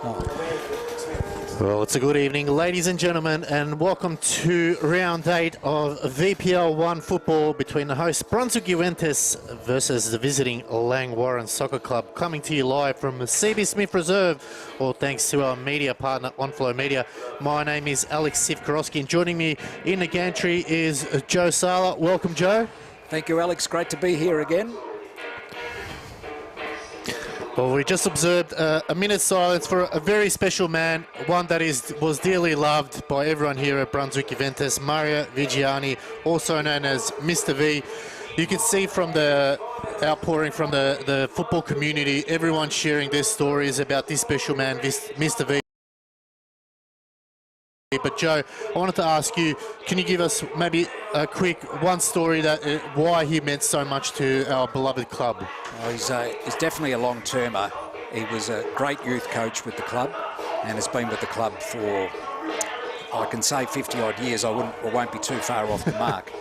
Well, it's a good evening, ladies and gentlemen, and welcome to round 8 of VPL 1 football between the host Brunswick Juventus versus the visiting Langwarrin Soccer Club, coming to you live from the CB Smith Reserve, all thanks to our media partner, OnFlow Media. My name is Alex Sivkorowski, and joining me in the gantry is Joe Sala. Welcome, Joe. Thank you, Alex. Great to be here again. Well, we just observed a minute's silence for a very special man, one that was dearly loved by everyone here at Brunswick Juventus, Mario Vigiani, also known as Mr. V. You can see from the outpouring from the football community, everyone sharing their stories about this special man, Mr. V. But Joe, I wanted to ask you, can you give us maybe a quick one story that why he meant so much to our beloved club? Well, he's definitely a long-termer. He was a great youth coach with the club and has been with the club for, I can say, 50-odd years. I won't be too far off the mark.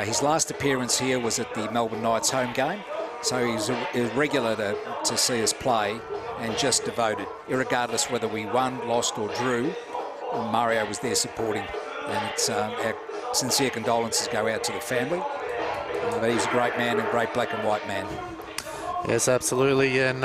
His last appearance here was at the Melbourne Knights home game, so he's a regular to see us play and just devoted, irregardless whether we won, lost or drew. Mario was there supporting, and it's our sincere condolences go out to the family. But he's a great man and great black and white man. Yes, absolutely. And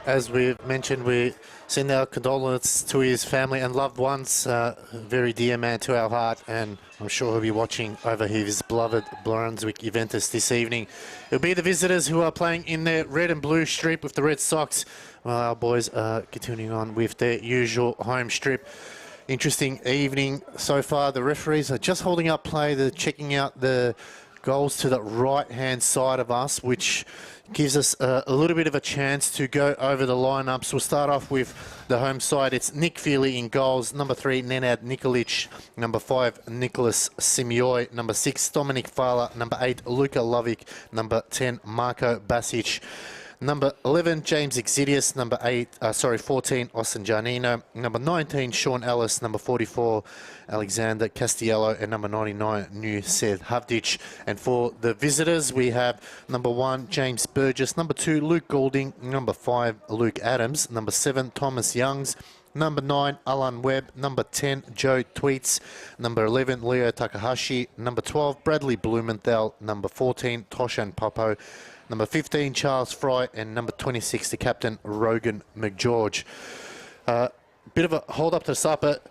as we've mentioned, we send our condolences to his family and loved ones. Very dear man to our heart, and I'm sure he'll be watching over his beloved Brunswick Juventus this evening. It'll be the visitors who are playing in their red and blue strip with the Red Sox, while our boys are continuing on with their usual home strip. Interesting evening so far. The referees are just holding up play. They're checking out the goals to the right-hand side of us, which gives us a little bit of a chance to go over the lineups. We'll start off with the home side. It's Nick Feely in goals. Number 3, Nenad Nikolic. Number 5, Nicholas Simioi. Number 6, Dominic Fala. Number 8, Luka Lovic. Number 10, Marko Basic. Number 11, James Exidius. Number 14, Austin Giannino. Number 19, Sean Ellis. Number 44, Alexander Castiello. And number 99, Nused Havdic. And for the visitors, we have number 1, James Burgess. Number 2, Luke Goulding. Number 5, Luke Adams. Number 7, Thomas Youngs. Number 9, Alan Webb. Number 10, Joe Tweets. Number 11, Leo Takahashi. Number 12, Bradley Blumenthal. Number 14, Toshan Popo. Number 15, Charles Fry, and number 26, the captain, Rogan McGeorge. Bit of a hold up to the start, but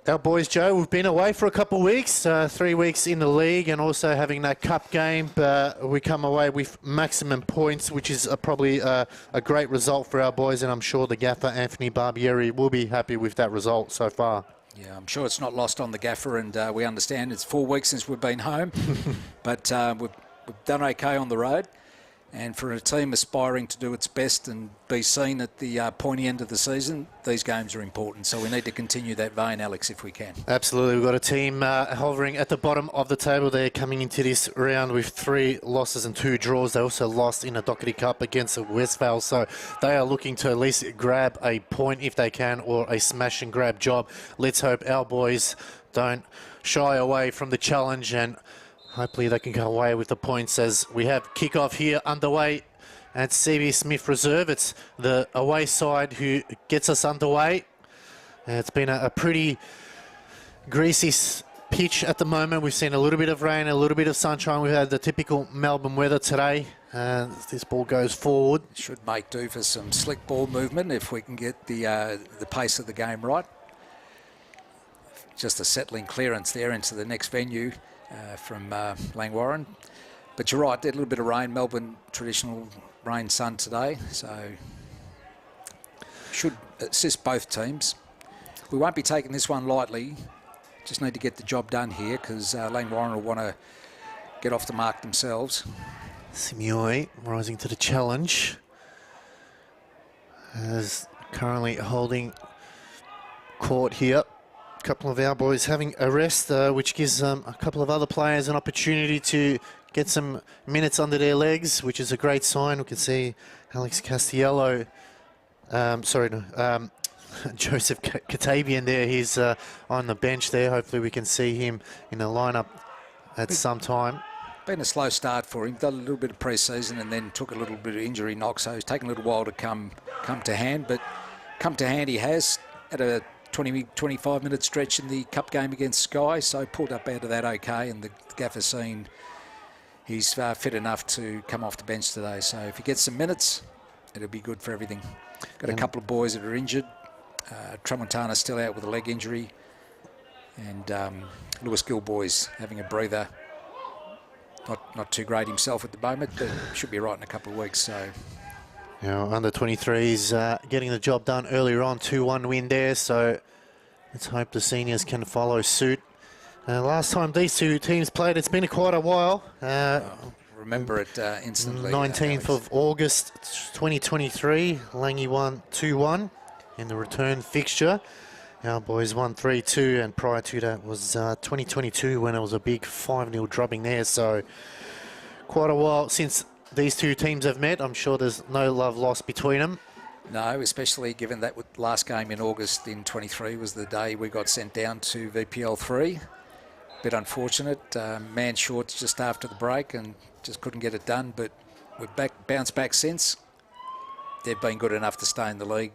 our boys, Joe, we've been away for a couple of weeks, 3 weeks in the league, and also having that cup game. But we come away with maximum points, which is probably a great result for our boys, and I'm sure the gaffer, Anthony Barbieri, will be happy with that result so far. Yeah, I'm sure it's not lost on the gaffer, and we understand it's 4 weeks since we've been home, but we've done okay on the road, and for a team aspiring to do its best and be seen at the pointy end of the season, these games are important. So we need to continue that vein, Alex, if we can. Absolutely. We've got a team hovering at the bottom of the table. They're coming into this round with 3 losses and 2 draws. They also lost in a Doherty Cup against Westvale, so they are looking to at least grab a point if they can, or a smash and grab job. Let's hope our boys don't shy away from the challenge, and hopefully they can go away with the points as we have kickoff here underway at CB Smith Reserve. It's the away side who gets us underway. It's been a pretty greasy pitch at the moment. We've seen a little bit of rain, a little bit of sunshine. We've had the typical Melbourne weather today. This ball goes forward. Should make do for some slick ball movement if we can get the pace of the game right. Just a settling clearance there into the next venue. From Langwarrin. But you're right, did a little bit of rain, Melbourne traditional rain sun today, so should assist both teams. We won't be taking this one lightly, just need to get the job done here because Langwarrin will want to get off the mark themselves. Simioi rising to the challenge, as currently holding court here. A couple of our boys having a rest, which gives a couple of other players an opportunity to get some minutes under their legs, which is a great sign. We can see Alex Castiello, Joseph Katabian there. He's on the bench there. Hopefully we can see him in the lineup at some time. Been a slow start for him. Done a little bit of pre-season and then took a little bit of injury knock, so it's taken a little while to come to hand, but come to hand. He has at a 25-minute stretch in the cup game against Sky, so pulled up out of that okay, and the gaffer's seen he's fit enough to come off the bench today. So if he gets some minutes, it'll be good for everything. Got a couple of boys that are injured. Tramontana's still out with a leg injury, and Lewis Gilboy's having a breather. Not too great himself at the moment, but should be right in a couple of weeks. So, you know, under 23s getting the job done earlier on, 2-1 win there. So let's hope the seniors can follow suit. Last time these two teams played, it's been quite a while. Remember it instantly. 19th of August 2023, Langy won 2-1 in the return fixture. Our boys won 3-2, and prior to that was 2022 when it was a big 5-0 drubbing there. So quite a while since these two teams have met. I'm sure there's no love lost between them. No, especially given that last game in August in 23 was the day we got sent down to VPL 3. Bit unfortunate. Man short just after the break and just couldn't get it done. But we've bounced back since. They've been good enough to stay in the league.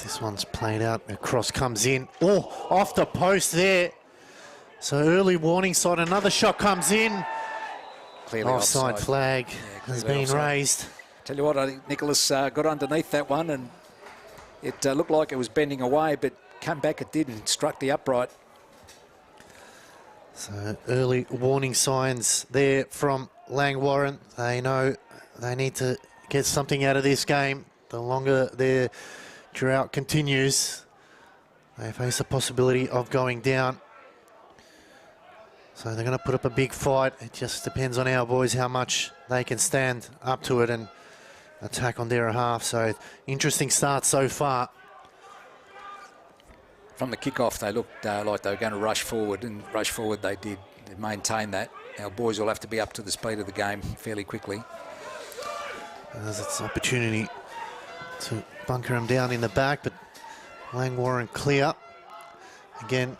This one's played out. The cross comes in. Oh, off the post there. So early warning sign. Another shot comes in. Clearly offside flag has been raised. Tell you what, I think Nicholas got underneath that one, and it looked like it was bending away, but come back it didn't. Struck the upright. So early warning signs there from Langwarrin. They know they need to get something out of this game. The longer their drought continues, they face the possibility of going down. So they're going to put up a big fight. It just depends on our boys how much they can stand up to it and attack on their half. So interesting start so far. From the kickoff, they looked like they were going to rush forward, and rush forward they did. They maintained that. Our boys will have to be up to the speed of the game fairly quickly. As it's an opportunity to bunker him down in the back, but Langwarrin clear. Again,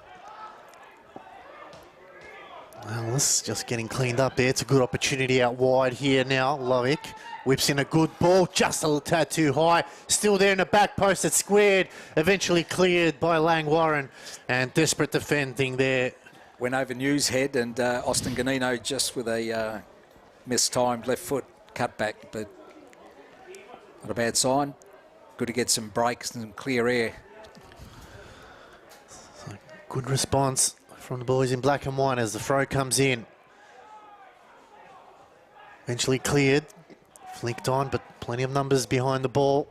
well, this is just getting cleaned up there. It's a good opportunity out wide here now. Lovick whips in a good ball, just a little tad too high. Still there in the back post, it's squared. Eventually cleared by Langwarrin, and desperate defending there. Went over Newshead, and Austin Ganino just with a mistimed left foot cut back, but not a bad sign. Good to get some breaks and clear air. So good response from the boys in black and white as the throw comes in. Eventually cleared, flicked on, but plenty of numbers behind the ball.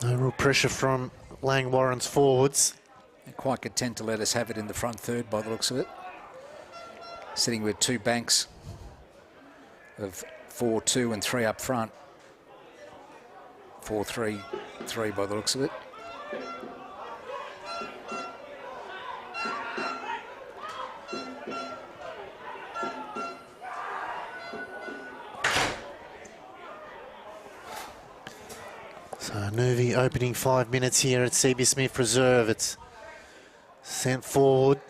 No real pressure from Langwarrin's forwards. They're quite content to let us have it in the front third by the looks of it. Sitting with two banks of 4, 2 and 3 up front. 4, 3, 3 by the looks of it. So nervy opening 5 minutes here at CB Smith Reserve. It's sent forward.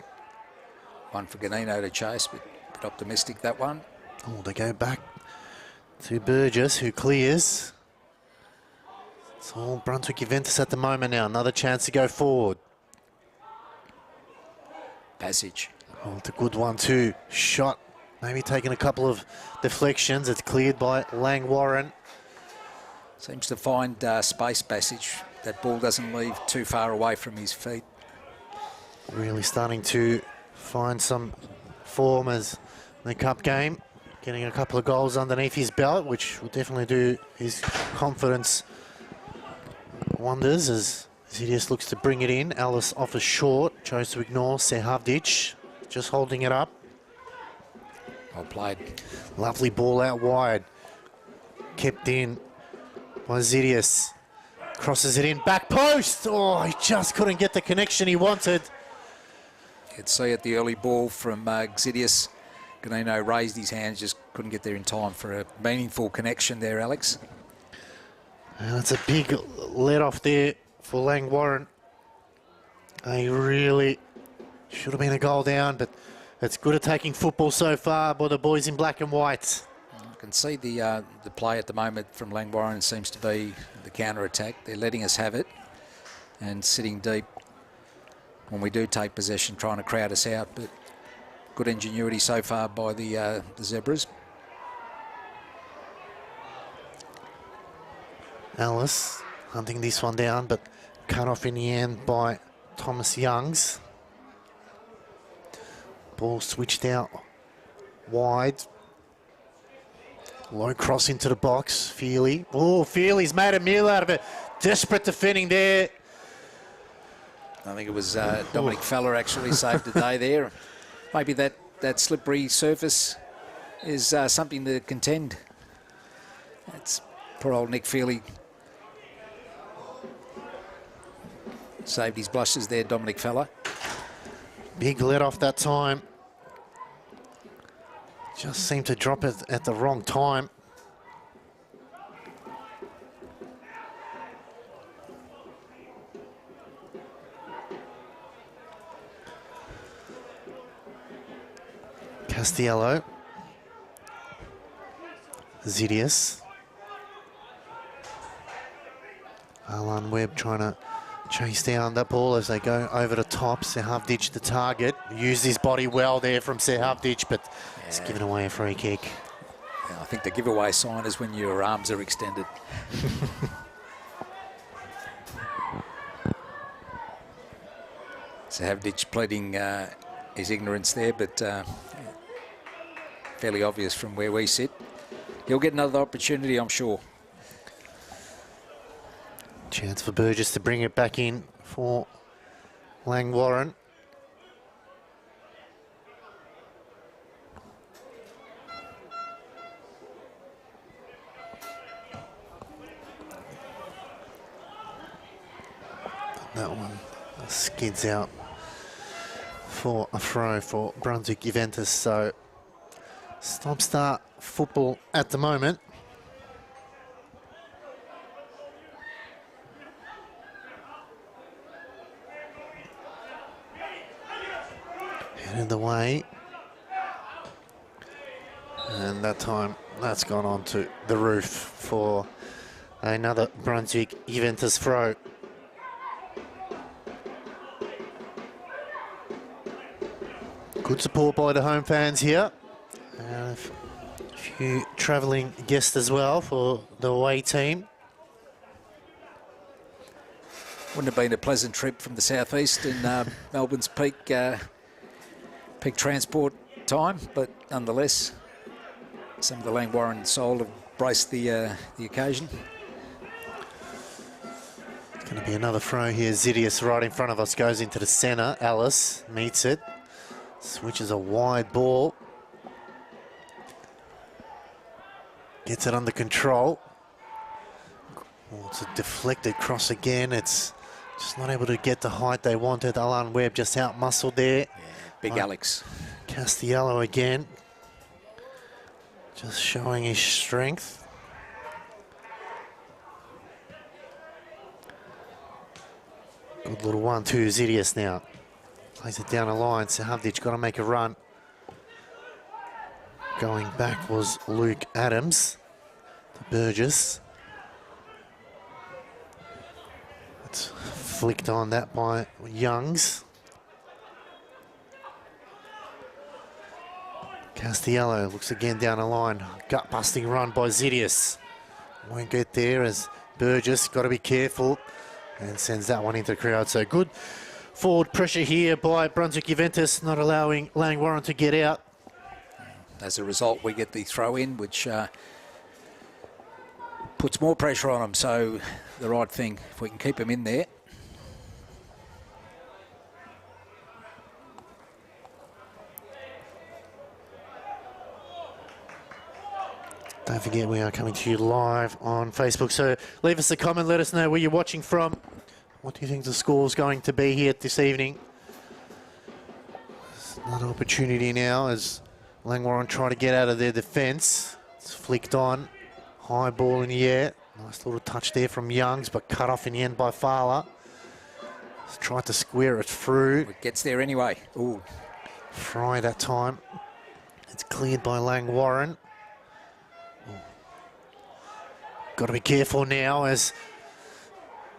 One for Ganino to chase, but optimistic that one. Oh, they go back to Burgess, who clears. It's all Brunswick Juventus at the moment now. Another chance to go forward. Passage. Oh, it's a good one too. Shot, maybe taking a couple of deflections. It's cleared by Langwarrin. Seems to find space, Passage. That ball doesn't leave too far away from his feet. Really starting to find some form as the cup game. Getting a couple of goals underneath his belt, which will definitely do his confidence wonders as he just looks to bring it in. Ellis offers short, chose to ignore Sehavdic, just holding it up. Well played. Lovely ball out wide. Kept in by Zidius. Crosses it in, back post. Oh, he just couldn't get the connection he wanted. You'd see at the early ball from Xidius. Ganino raised his hands, just couldn't get there in time for a meaningful connection there, Alex. And it's a big let off there for Langwarrin. They really should have been a goal down, but it's good attacking football so far by the boys in black and white. I can see the play at the moment from Langwarrin seems to be the counter-attack. They're letting us have it and sitting deep when we do take possession, trying to crowd us out. But good ingenuity so far by the Zebras. Ellis hunting this one down, but cut off in the end by Thomas Youngs. Ball switched out wide. Low cross into the box. Feely. Oh, Feely's made a meal out of it. Desperate defending there. I think it was Dominic Feller actually saved the day there. Maybe that slippery surface is something to contend. That's poor old Nick Feely. Saved his blushes there, Dominic Feller. Big let off that time. Just seemed to drop it at the wrong time. Castiello. Zidius. Alan Webb trying to chase down that ball as they go over the top. Sehavdic the target. Used his body well there from Sehavdic, but it's given away a free kick. Yeah, I think the giveaway sign is when your arms are extended. Sehavdic pleading his ignorance there, but fairly obvious from where we sit. He'll get another opportunity, I'm sure. Chance for Burgess to bring it back in for Langwarrin. That one skids out for a throw for Brunswick Juventus. So stop-start football at the moment. Headed away. And that time, that's gone on to the roof for another Brunswick Juventus throw. Good support by the home fans here. A few travelling guests as well for the away team. Wouldn't have been a pleasant trip from the southeast in Melbourne's peak transport time, but nonetheless, some of the Langwarrin soul have braced the occasion. It's going to be another throw here. Zidius right in front of us goes into the centre. Ellis meets it. Switches a wide ball. Gets it under control. Oh, it's a deflected cross again. It's just not able to get the height they wanted. Alan Webb just out-muscled there. Yeah, big Alex. Castiello again. Just showing his strength. Good little 1-2 Zidius now. Plays it down a line. Sehavdic got to make a run. Going back was Luke Adams to Burgess. It's flicked on that by Youngs. Castiello looks again down a line. Gut-busting run by Zidius. Won't get there as Burgess got to be careful and sends that one into the crowd. So good forward pressure here by Brunswick Juventus, not allowing Langwarrin to get out. As a result, we get the throw in, which puts more pressure on them. So the right thing, if we can keep them in there. Don't forget, we are coming to you live on Facebook. So leave us a comment, let us know where you're watching from. What do you think the score's going to be here this evening? There's another opportunity now as Langwarrin try to get out of their defence. It's flicked on. High ball in the air. Nice little touch there from Youngs, but cut off in the end by Fowler. Tried to square it through. It gets there anyway. Ooh. Fry that time. It's cleared by Langwarrin. Got to be careful now as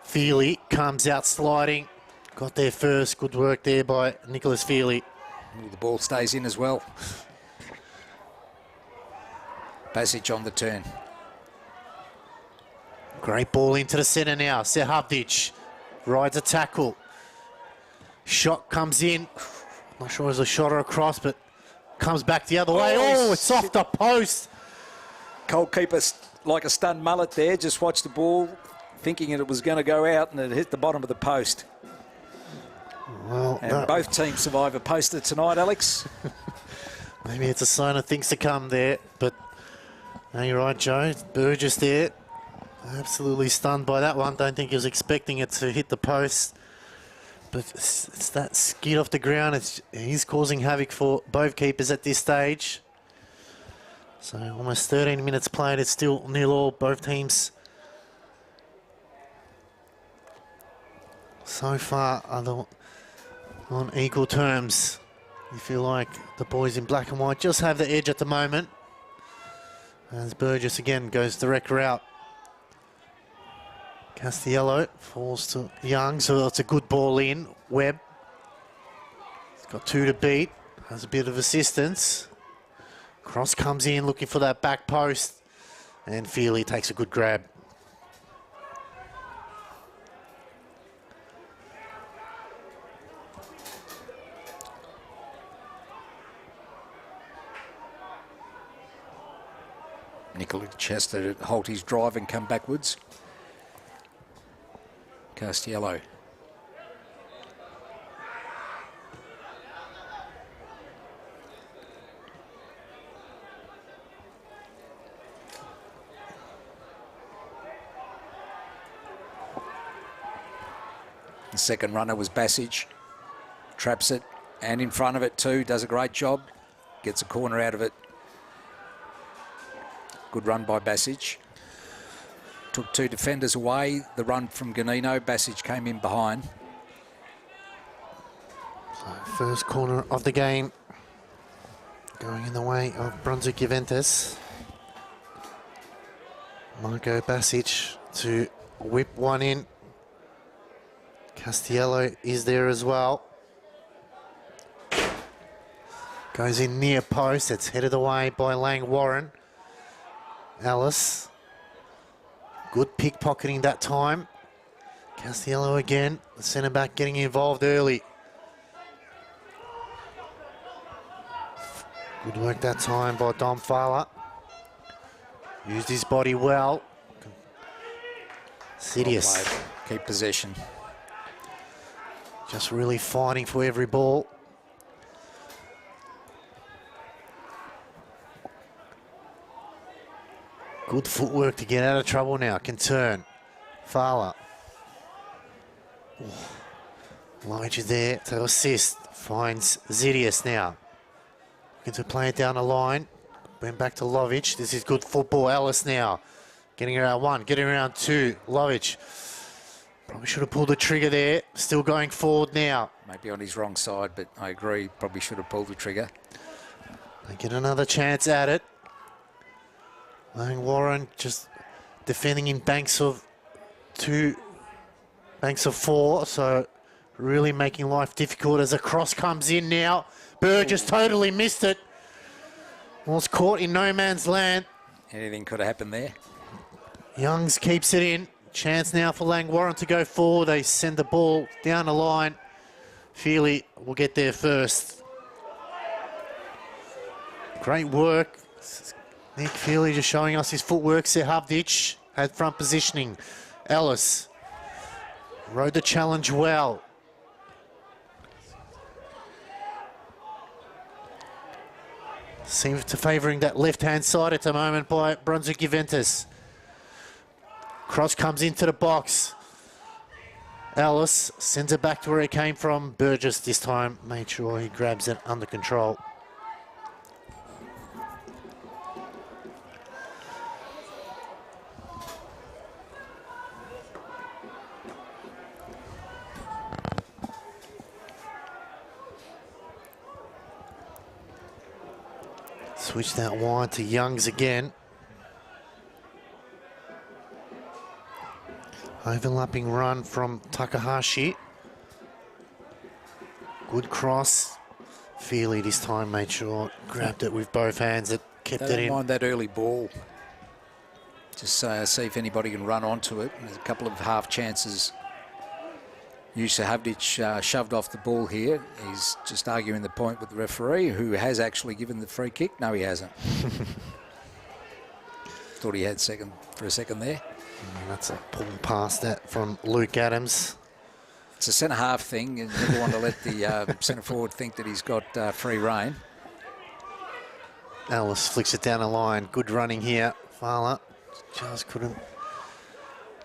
Feely comes out sliding. Got there first. Good work there by Nicholas Feely. Ooh, the ball stays in as well. Passage on the turn. Great ball into the centre now. Sehavdic rides a tackle. Shot comes in. Not sure it was a shot or a cross, but comes back the other way. Oh, it's off the post. Goalkeeper like a stunned mullet there. Just watched the ball, thinking it was going to go out, and it hit the bottom of the post. Well, and both teams survive a poster tonight, Alex. Maybe it's a sign of things to come there, but no, you're right, Joe. Burgess there. Absolutely stunned by that one. Don't think he was expecting it to hit the post. But it's that skid off the ground. He's causing havoc for both keepers at this stage. So almost 13 minutes played. It's still 0-0. Both teams so far are on equal terms. You feel like the boys in black and white just have the edge at the moment. As Burgess again goes direct route. Castiello falls to Young, so it's a good ball in. Webb. He's got 2 to beat. Has a bit of assistance. Cross comes in looking for that back post. And Feely takes a good grab. Nicola Chester to halt his drive and come backwards. Castiello. The second runner was Bassage. Traps it, and in front of it too. Does a great job. Gets a corner out of it. Good run by Bassage. Took 2 defenders away. The run from Ganino. Bassage came in behind. So first corner of the game going in the way of Brunswick Juventus. Marco Bassage to whip one in. Castiello is there as well. Goes in near post. It's headed away by Langwarrin. Ellis. Good pickpocketing that time. Castiello again. The centre back getting involved early. Good work that time by Dom Fowler. Used his body well. Sidious. Well played. Keep possession. Just really fighting for every ball. Good footwork to get out of trouble now. Can turn. Fowler. Lige is there to assist. Finds Zidius now. Looking to play it down the line. Went back to Lovic. This is good football. Ellis now. Getting around 1. Getting around 2. Lovic. Probably should have pulled the trigger there. Still going forward now. Maybe on his wrong side, but I agree. Probably should have pulled the trigger. They get another chance at it. Langwarrin just defending in banks of 2, banks of 4, so really making life difficult as a cross comes in now. Burgess totally missed it. Was caught in no man's land. Anything could have happened there. Youngs keeps it in. Chance now for Langwarrin to go forward. They send the ball down the line. Feely will get there first. Great work. Nick Feely just showing us his footwork. Sehavdic had front positioning. Ellis rode the challenge well. Seems to favouring that left-hand side at the moment by Brunswick Juventus. Cross comes into the box. Ellis sends it back to where it came from. Burgess this time made sure he grabs it under control. Switch that wide to Youngs again. Overlapping run from Takahashi. Good cross. Feely this time made sure, grabbed it with both hands, it kept They it don't in. mind that early ball. Just see if anybody can run onto it. There's a couple of half chances. Yusa Havdic shoved off the ball here. He's just arguing the point with the referee, who has actually given the free kick. No, he hasn't. Thought he had second for a second there. That's a pull past that from Luke Adams. It's a centre-half thing, and you never want to let the centre-forward think that he's got free rein. Ellis flicks it down the line. Good running here. Fowler just couldn't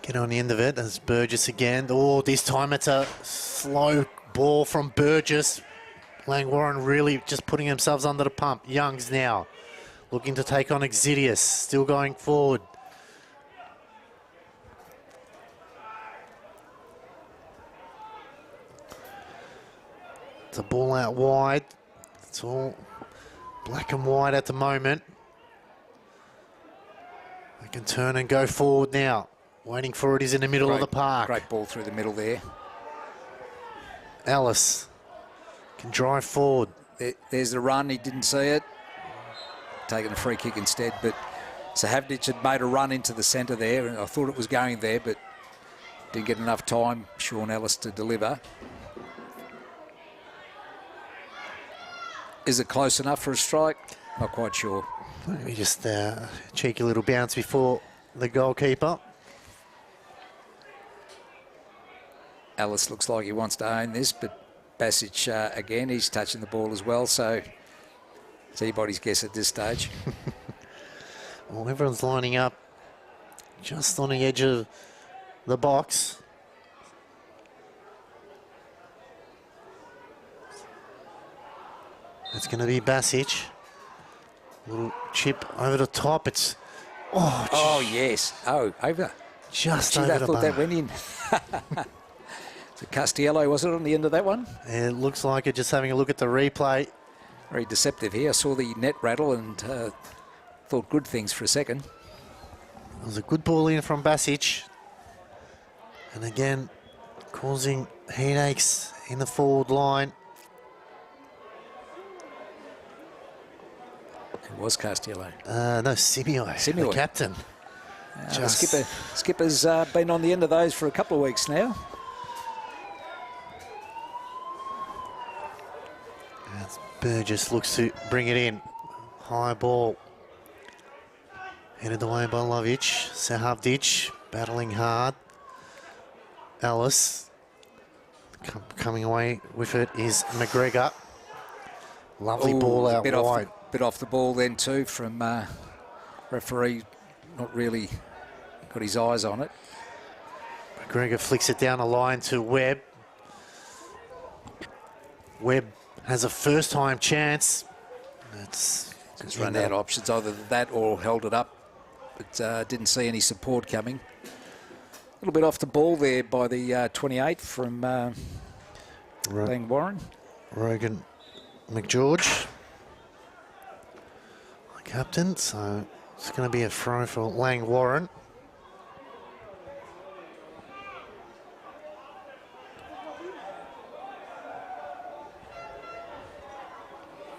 get on the end of it. As Burgess again. Oh, this time it's a slow ball from Burgess. Langwarrin really just putting themselves under the pump. Youngs now looking to take on Exidius. Still going forward. It's a ball out wide. It's all black and white at the moment. They can turn and go forward now. Waiting for it is in the middle of the park. Great ball through the middle there. Ellis can drive forward. There's the run. He didn't see it. Taking a free kick instead. But Sahavdic had made a run into the centre there, and I thought it was going there, but didn't get enough time, Sean Ellis, to deliver. Is it close enough for a strike? Not quite sure. Maybe just a cheeky little bounce before the goalkeeper. Ellis looks like he wants to own this, but Basic, again, he's touching the ball as well, so it's anybody's guess at this stage. Well, everyone's lining up just on the edge of the box. It's going to be Basic. Little chip over the top. It's Oh, yes. Oh, over. Just Gee, over I the thought bar. that went in. So Castiello, was it, on the end of that one? It looks like it. Just having a look at the replay. Very deceptive here. I saw the net rattle and thought good things for a second. It was a good ball in from Basic. And again, causing headaches in the forward line. It was Castiello. No, Simio, the captain. The skipper's been on the end of those for a couple of weeks now. As Burgess looks to bring it in. High ball. Headed away by Lovic. Sahavdic battling hard. Ellis. Coming away with it is McGregor. Lovely ball out wide. Bit off the ball then too from referee. Not really got his eyes on it. McGregor flicks it down the line to Webb. Webb has a first-time chance. It's run out of options, either that or held it up, but didn't see any support coming. A little bit off the ball there by the 28 from Langwarrin. Rogan McGeorge, the captain, so it's going to be a throw for Langwarrin.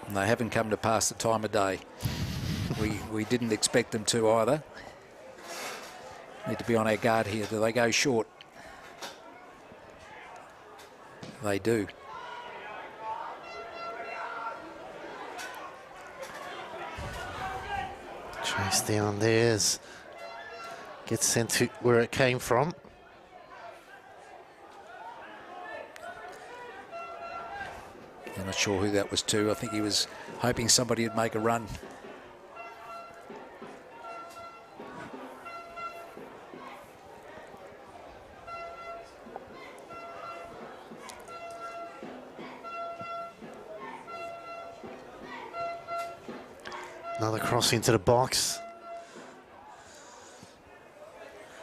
And they haven't come to pass the time of day. We didn't expect them to either. Need to be on our guard here. Do they go short? They do. Chase down there's gets sent to where it came from. I'm not sure who that was to. I think he was hoping somebody would make a run. Another cross into the box.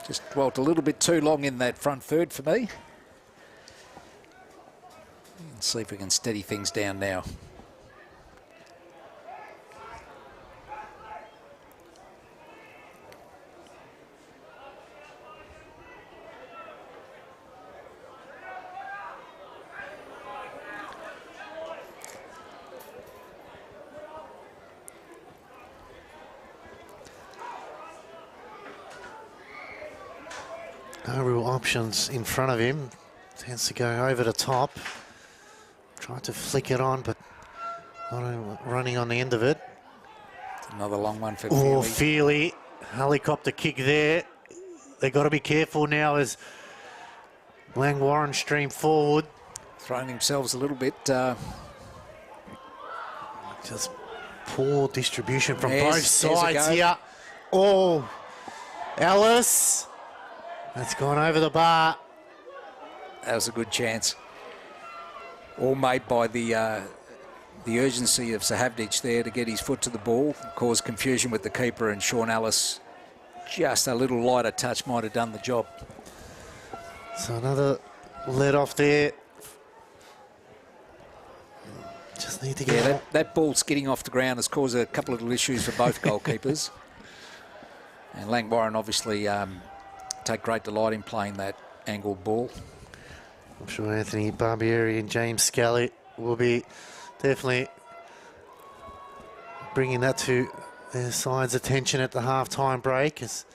Just dwelt a little bit too long in that front third for me. Let's see if we can steady things down now. No real options in front of him. Tends to go over the top. Tried to flick it on, but not running on the end of it. Another long one for Oh, Feely. Feely. Helicopter kick there. They got to be careful now as Langwarrin stream forward. Throwing themselves a little bit. Just poor distribution from There's both a sides go. here. Oh, Ellis. That's gone over the bar. That was a good chance. All made by the urgency of Sahavdic there to get his foot to the ball, caused confusion with the keeper, and Sean Ellis, just a little lighter touch might have done the job. So another let off there. Just need to get That ball skidding off the ground has caused a couple of little issues for both goalkeepers. And Langwarrin obviously take great delight in playing that angled ball. I'm sure Anthony Barbieri and James Scally will be definitely bringing that to their side's attention at the half-time break. As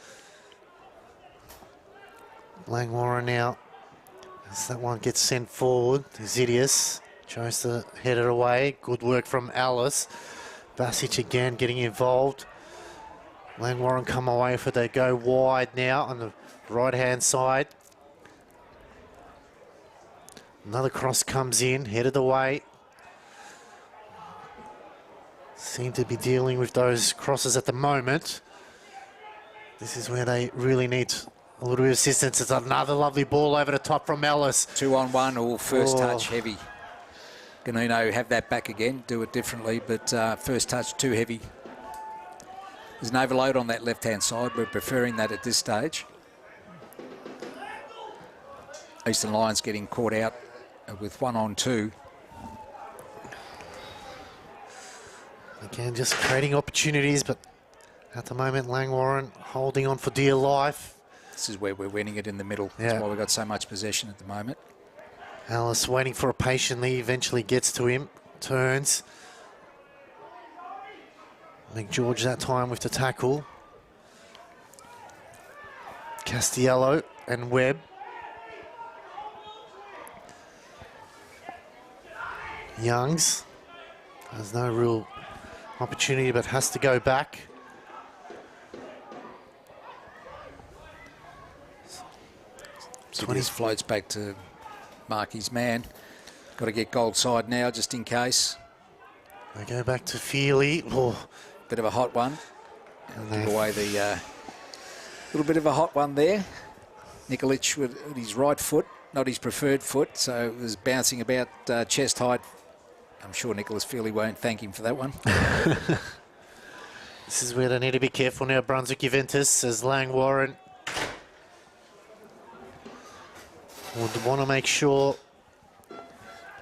Langwarrin now, as that one gets sent forward, Zidius tries to head it away. Good work from Alice. Basic again getting involved. Langwarrin come away for they go wide now on the right-hand side. Another cross comes in, headed away. Seem to be dealing with those crosses at the moment. This is where they really need a little bit of assistance. It's another lovely ball over the top from Ellis. 2-on-1 or first touch heavy. Ganino have that back again, do it differently, but first touch too heavy. There's an overload on that left-hand side. We're preferring that at this stage. Eastern Lions getting caught out with 1-on-2. Again, just creating opportunities, but at the moment, Langwarrin holding on for dear life. This is where we're winning it in the middle. Yeah. That's why we've got so much possession at the moment. Alice waiting for it patiently, eventually gets to him, turns. McGeorge that time with the tackle. Castiello and Webb. Youngs has no real opportunity, but has to go back. So 20 floats back to Marky's man. Got to get gold side now, just in case. They go back to Feely. Oh, Bit of a hot one. And give away the little bit of a hot one there. Nikolic with his right foot, not his preferred foot, so it was bouncing about chest height. I'm sure Nicholas Feely won't thank him for that one. this is where they need to be careful now. Brunswick Juventus as Langwarrin would want to make sure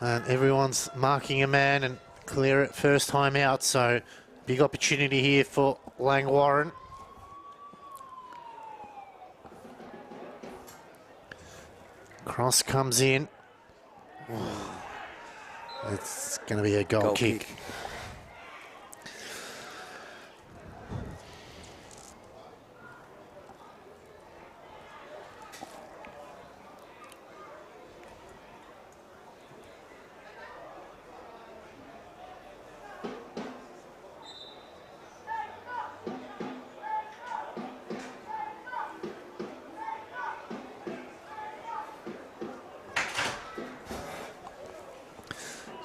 everyone's marking a man and clear it first time out. So big opportunity here for Langwarrin. Cross comes in. Oh, it's going to be a goal kick.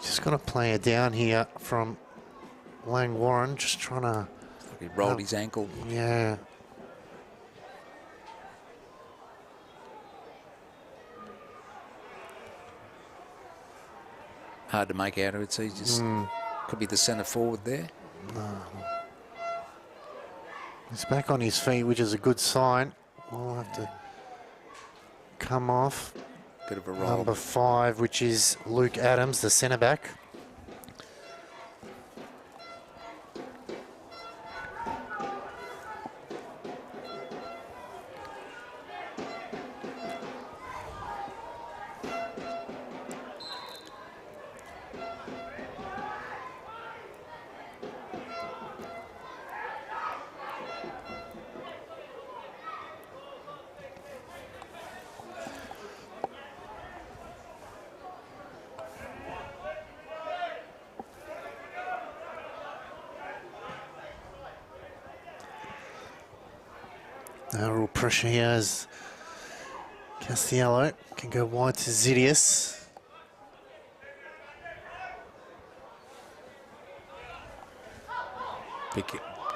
Just going to play it down here from Langwarrin, just trying to... He rolled his ankle. Yeah. Hard to make out of it, so he just could be the centre forward there. He's back on his feet, which is a good sign. We'll have to come off. Bit of a roll. Number 5, which is Luke Adams, the centre back. Real pressure here as Castiello can go wide to Zidius. Big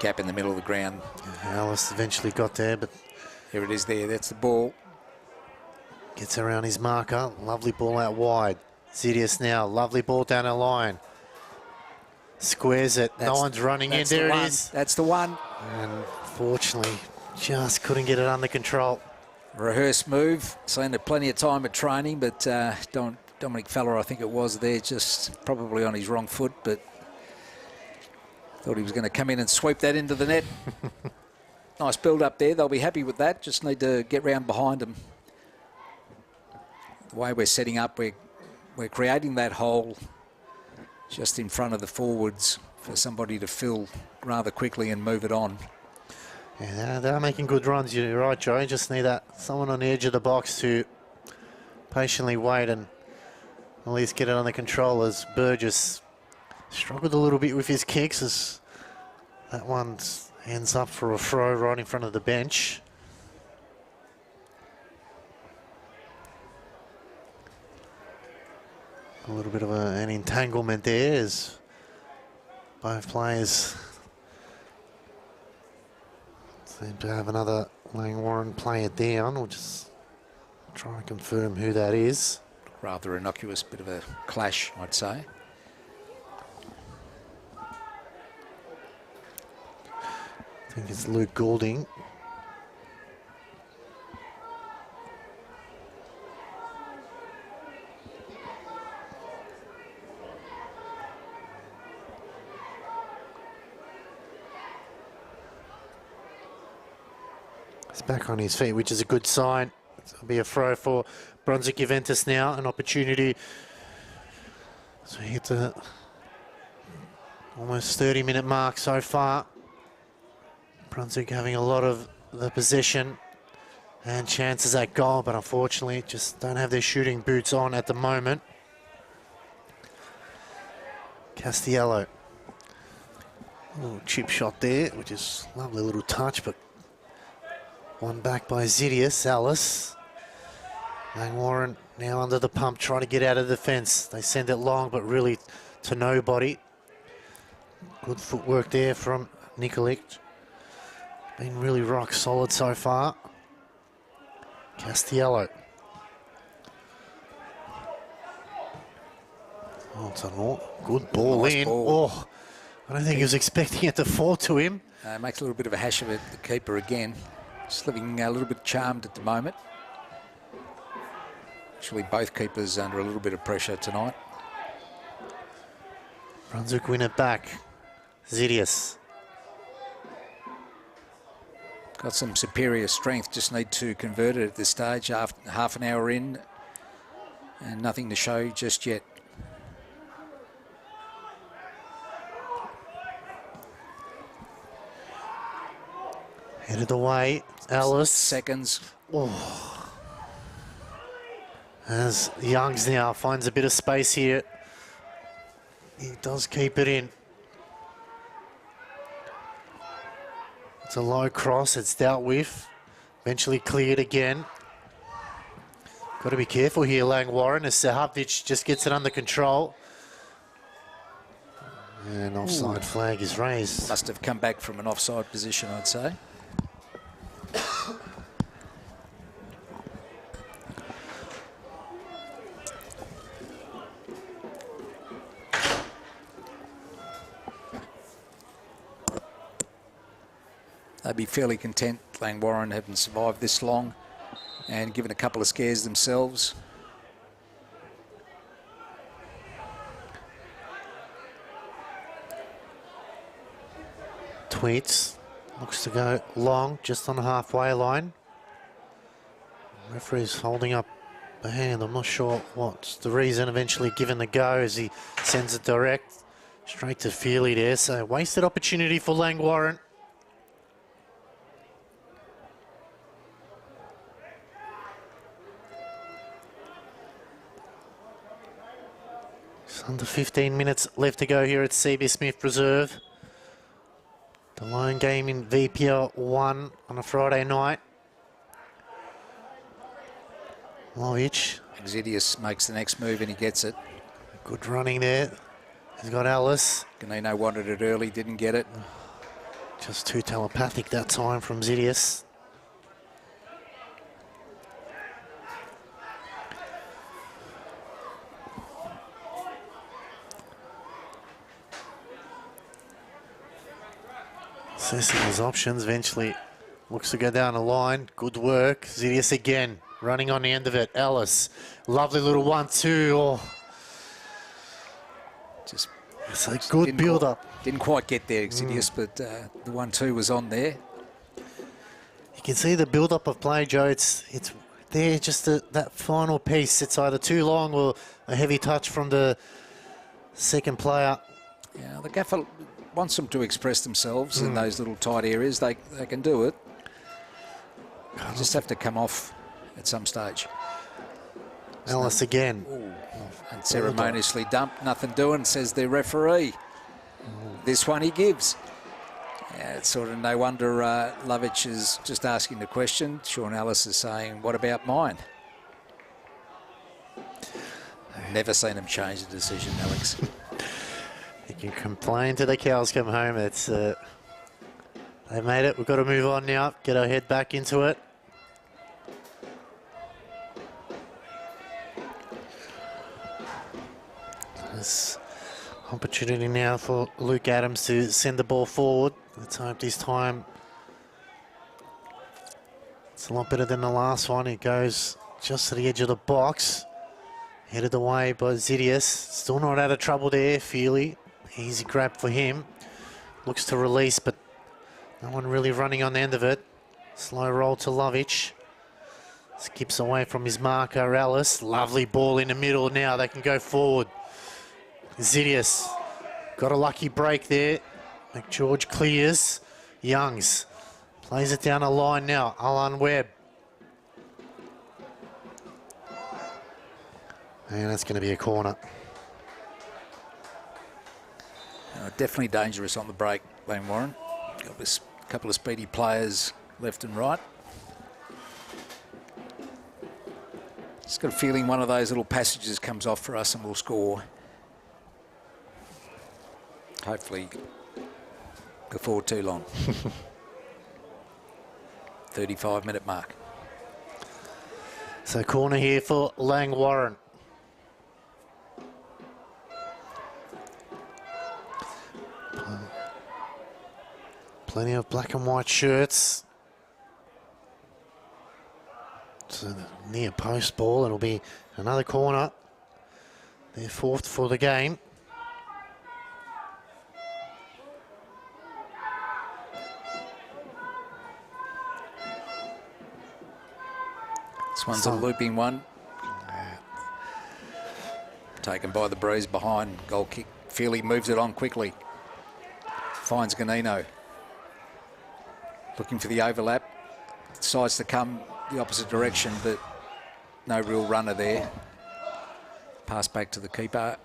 gap in the middle of the ground. Alice eventually got there, but Here it is there. That's the ball. gets around his marker. Lovely ball out wide. Zidius now. Lovely ball down the line. Squares it. No one's running in. There it is. That's the one. And fortunately, just couldn't get it under control. Rehearsed move. Seen it plenty of time at training, but Dominic Feller, I think it was there, just probably on his wrong foot, but thought he was going to come in and sweep that into the net. Nice build up there. They'll be happy with that. Just need to get round behind them. The way we're setting up, we're creating that hole just in front of the forwards for somebody to fill rather quickly and move it on. Yeah, they're making good runs. You're right, Joe. You just need someone on the edge of the box to patiently wait and at least get it under control, as Burgess struggled a little bit with his kicks, as that one ends up for a throw right in front of the bench. A little bit of an entanglement there as both players seem to have another Langwarrin player down. We'll just try and confirm who that is. Rather innocuous, bit of a clash, I'd say. I think it's Luke Goulding. He's back on his feet, which is a good sign. It'll be a throw for Brunswick Juventus now, an opportunity. So hit the almost 30-minute mark so far. Brunswick having a lot of the possession and chances at goal, but unfortunately just don't have their shooting boots on at the moment. Castiello. A little chip shot there, which is a lovely little touch, but one back by Zidius. Alice. Langwarrin now under the pump, trying to get out of the fence. They send it long, but really to nobody. Good footwork there from Nikolic. Been really rock solid so far. Castiello. Oh, it's a good ball Nice in. Ball. Oh, I don't think he was expecting it to fall to him. Makes a little bit of a hash of it, the keeper again. Just looking a little bit charmed at the moment. Actually, both keepers under a little bit of pressure tonight. Brunswick win it back. Zidius. Got some superior strength, just need to convert it at this stage, after half an hour in, and nothing to show just yet. Headed away. Alice. Seconds. Oh. As Youngs now finds a bit of space here. He does keep it in. It's a low cross, it's dealt with. Eventually cleared again. Got to be careful here, Langwarrin, as Sahavdic just gets it under control. And offside flag is raised. Must have come back from an offside position, I'd say. They'd be fairly content, Langwarrin, having survived this long and given a couple of scares themselves. Tweets. Looks to go long, just on the halfway line. Referee's holding up a hand. I'm not sure what's the reason. Eventually given the go as he sends it direct. Straight to Feely there. So wasted opportunity for Langwarrin. Under 15 minutes left to go here at CB Smith Preserve. The lone game in VPL 1 on a Friday night. Lovic. Exidius makes the next move and he gets it. Good running there. He's got Alice. Ganino wanted it early, didn't get it. Just too telepathic that time from Zidius. Assessing his options, eventually looks to go down the line. Good work. Zidius again, running on the end of it. Ellis, lovely little 1-2. Oh. Just it's a good build-up. Didn't quite get there, Exidius, but the 1-2 was on there. You can see the build-up of play, Joe. It's there, just that final piece. It's either too long or a heavy touch from the second player. Yeah, the gaffer wants them to express themselves in those little tight areas. They can do it. They just have to come off at some stage. Ellis again. And ceremoniously dumped, nothing doing, says the referee. This one he gives. Yeah, it's sort of no wonder Lovic is just asking the question. Sean Ellis is saying, what about mine? Never seen him change the decision, Alex. You can complain till the cows come home. It's they made it. We've got to move on now. Get our head back into it. There's opportunity now for Luke Adams to send the ball forward. Let's hope this time it's a lot better than the last one. It goes just to the edge of the box. Headed away by Zidius. Still not out of trouble there, Feely. Easy grab for him. Looks to release, but no one really running on the end of it. Slow roll to Lovic. Skips away from his marker, Alice. Lovely ball in the middle now. They can go forward. Zidius got a lucky break there. McGeorge clears. Youngs plays it down the line now. Alan Webb. And that's going to be a corner. Definitely dangerous on the break, Langwarrin. Got this couple of speedy players left and right. Just got a feeling one of those little passages comes off for us and we'll score. Hopefully before too long. 35-minute mark. So corner here for Langwarrin. Plenty of black and white shirts. It's a near post ball. It'll be another corner. Their fourth for the game. This one's a looping one. Taken by the breeze behind. Goal kick. Feely moves it on quickly. Finds Ganino. Looking for the overlap. Decides to come the opposite direction, but no real runner there. Pass back to the keeper.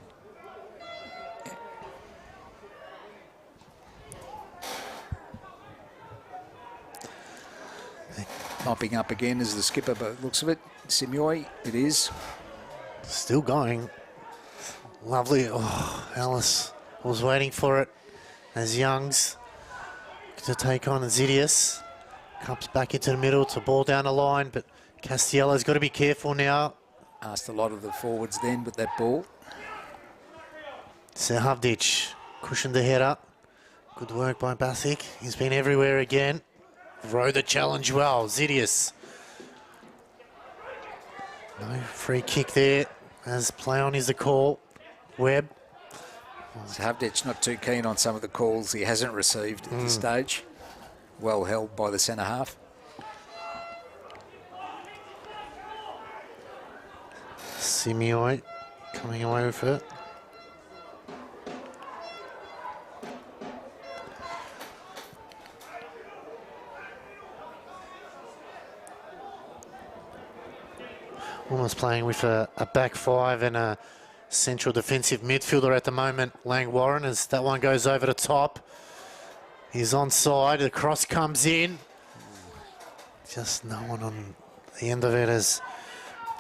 Mopping up again is the skipper, but looks of it. Simuoi, it is. Still going. Lovely. Oh, Alice was waiting for it as Youngs to take on Zidius. Comes back into the middle to ball down the line, but Castiello's got to be careful now. Asked a lot of the forwards then with that ball. Sehavdic cushioned the head up. Good work by Basic. He's been everywhere again. Rode the challenge well. Zidius. No free kick there as play on is the call. Webb. Sehavdic not too keen on some of the calls he hasn't received at this stage. Well held by the centre half. Simuoi coming away with it. Almost playing with a back five and a central defensive midfielder at the moment, Langwarrin, as that one goes over the top. He's onside, the cross comes in. Just no one on the end of it as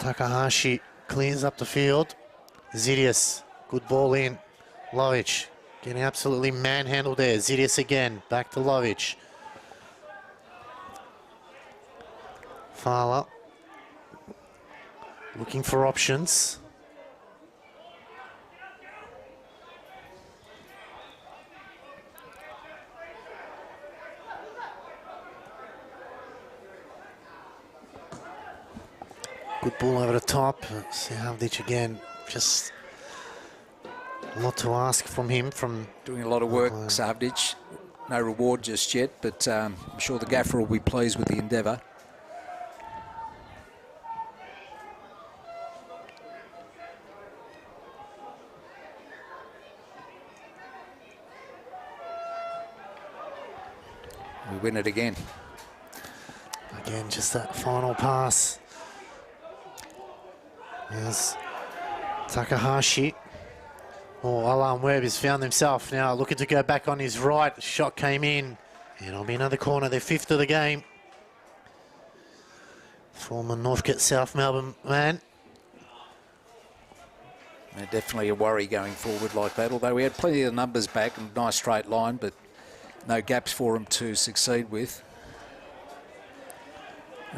Takahashi cleans up the field. Zidius, good ball in. Lovic getting absolutely manhandled there. Zidius again, back to Lovic. Fowler looking for options. Good ball over the top. Savdic again, just a lot to ask from him. Doing a lot of work, Savdic. No reward just yet, but I'm sure the gaffer will be pleased with the endeavour. We win it again. Again, just that final pass. There's Takahashi. Oh, Alan Webb has found himself now looking to go back on his right. Shot came in. And it'll be another corner, their 5th of the game. Former Northcote South Melbourne man. And definitely a worry going forward like that, although we had plenty of the numbers back and a nice straight line, but no gaps for them to succeed with.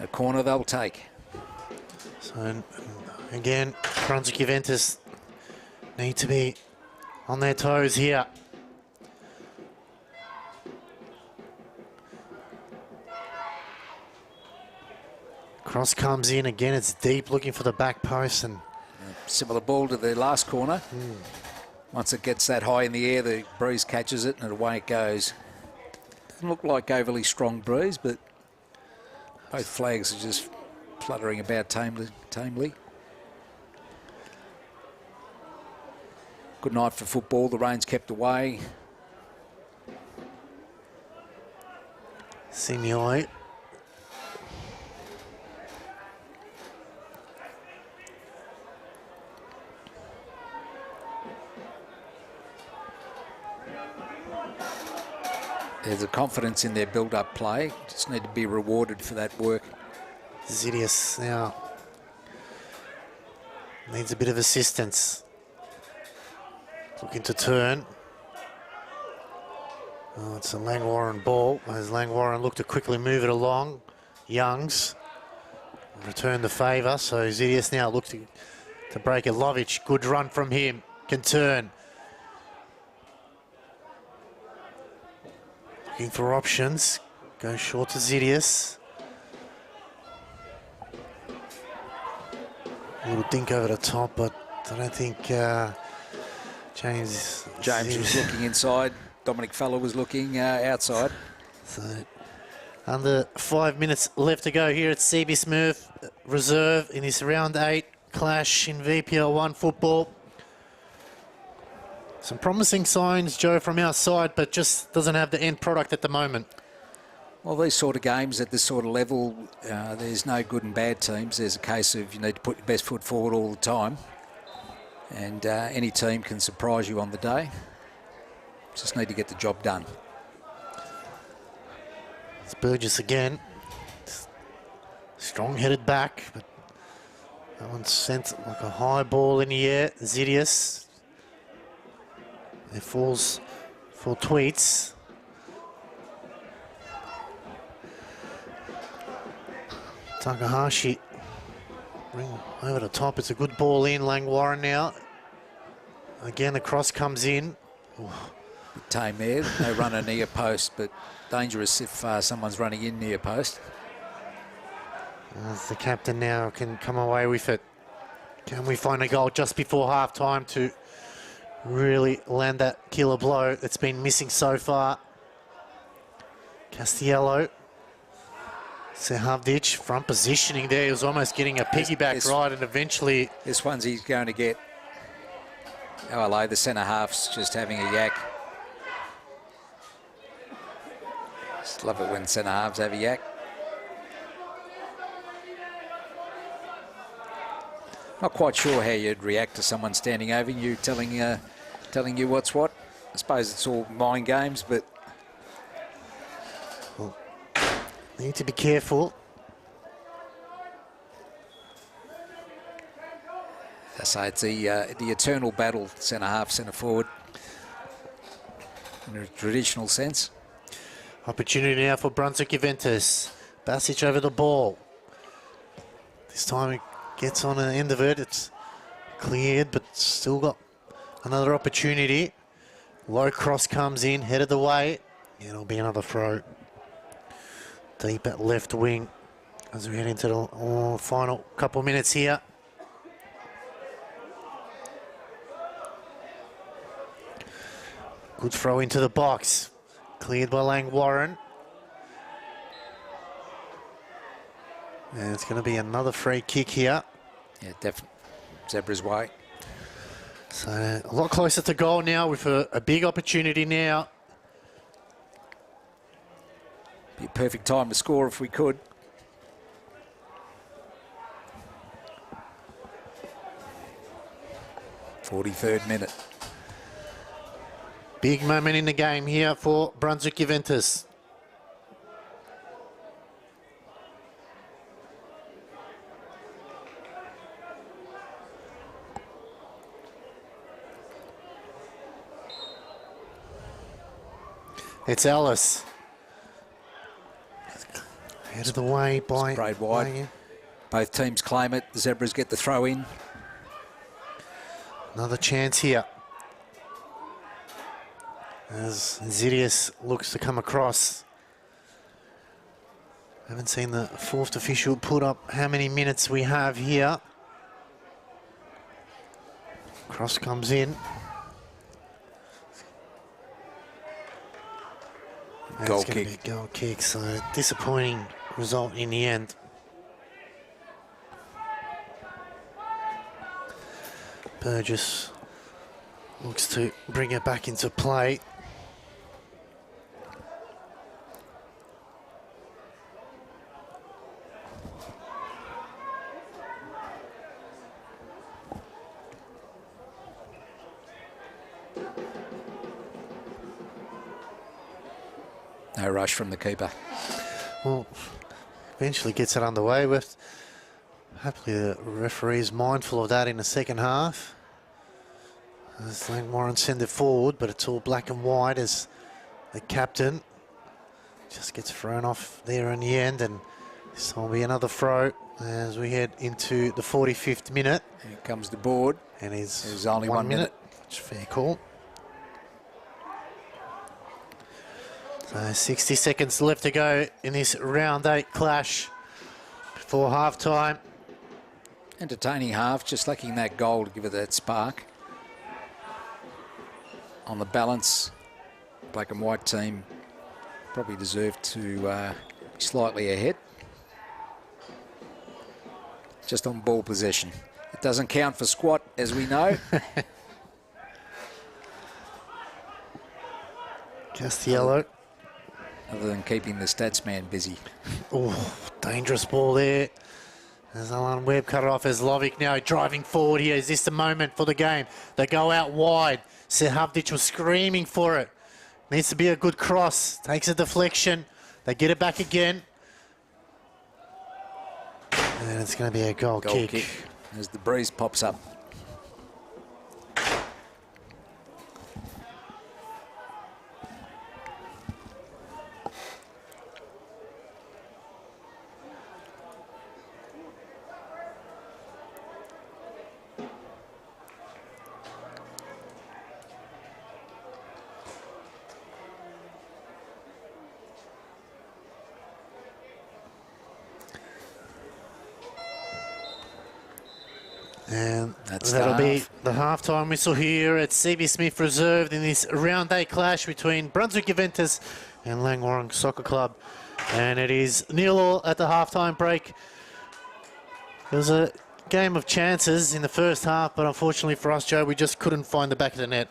A corner they'll take. So again, Brunswick Juventus need to be on their toes here. Cross comes in again, it's deep, looking for the back post, and similar ball to the last corner. Once it gets that high in the air, the breeze catches it and away it goes. Doesn't look like overly strong breeze, but both flags are just fluttering about tamely. Good night for football. The rain's kept away. Signoi. There's a confidence in their build-up play. Just need to be rewarded for that work. Zidius now needs a bit of assistance. Looking to turn. Oh, it's a Langwarrin ball. As Langwarrin look to quickly move it along. Youngs return the favour. So Zidius now looks to break it. Lovic, good run from him. Can turn. Looking for options. Go short to Zidius. A little dink over the top, but I don't think James was looking inside. Dominic Feller was looking outside. So under 5 minutes left to go here at CB Smith Reserve in this round 8 clash in VPL 1 football. Some promising signs, Joe, from our side, but just doesn't have the end product at the moment. Well, these sort of games at this sort of level, there's no good and bad teams. There's a case of you need to put your best foot forward all the time. And any team can surprise you on the day. Just need to get the job done. It's Burgess again. Strong-headed back, but that one sent like a high ball in the air. Zidius. It falls for Tweets. Takahashi bring over the top. It's a good ball in. Langwarrin now. Again, the cross comes in. Ooh. Tame there. No runner near post, but dangerous if someone's running in near post. As the captain now can come away with it. Can we find a goal just before half time to really land that killer blow that's been missing so far? Castiello. Savdic, front positioning there. He was almost getting a piggyback ride, and eventually... This one's he's going to get. Oh, hello, the centre half's just having a yak. Just love it when centre halves have a yak. Not quite sure how you'd react to someone standing over you, telling you what's what. I suppose it's all mind games, but... Well, need to be careful. say it's the eternal battle, centre half, centre forward, in a traditional sense. Opportunity now for Brunswick Juventus. Basic over the ball. This time it gets on the end of it. It's cleared, but still got another opportunity. Low cross comes in, headed the way. It'll be another throw. Deep at left wing as we head into the final couple of minutes here. Good throw into the box. Cleared by Langwarrin. And it's going to be another free kick here. Yeah, definitely. Zebra's way. So a lot closer to goal now with a big opportunity now. Be a perfect time to score if we could. .43rd minute. Big moment in the game here for Brunswick Juventus. It's Ellis. Out of the way by... Sprayed wide. Both teams claim it. The Zebras get the throw in. Another chance here. As Zidius looks to come across. Haven't seen the fourth official put up how many minutes we have here. Cross comes in. Goal it's going kick. to be a goal kick, so disappointing result in the end. Burgess looks to bring it back into play. No rush from the keeper. Well, eventually gets it underway with. Hopefully the referee is mindful of that in the second half. As Langwarrin send it forward, but it's all black and white as the captain just gets thrown off there in the end, and this will be another throw as we head into the 45th minute. Here comes the board. And There's only 1 minute. Which is fair call. So 60 seconds left to go in this round 8 clash before half-time. Entertaining half, just lacking that goal to give it that spark. On the balance, black and white team probably deserved to be slightly ahead. Just on ball possession. It doesn't count for squat, as we know. Castiello. Other than keeping the stats man busy. Oh, dangerous ball there. As Alan Webb cut it off as Lovic now driving forward here. Is this the moment for the game? They go out wide. Sehavdic was screaming for it. Needs to be a good cross. Takes a deflection. They get it back again. And it's going to be a goal kick. As the breeze pops up. And That's that'll be the halftime whistle here at CB Smith Reserved in this round 8 clash between Brunswick Juventus and Langwarrin Soccer Club. And it is 0-0 at the halftime break. It was a game of chances in the first half, but unfortunately for us, Joe, we just couldn't find the back of the net.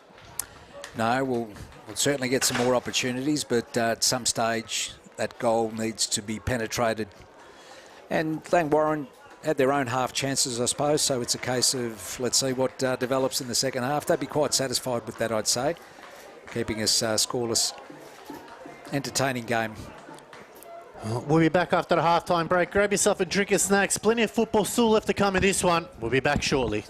No, we'll certainly get some more opportunities, but at some stage that goal needs to be penetrated. And Langwarrin had their own half chances, I suppose, so it's a case of let's see what develops in the second half. They'd be quite satisfied with that, I'd say, keeping us scoreless. Entertaining game. We'll be back after the halftime break. Grab yourself a drink of snacks. Plenty of football still left to come in this one. We'll be back shortly.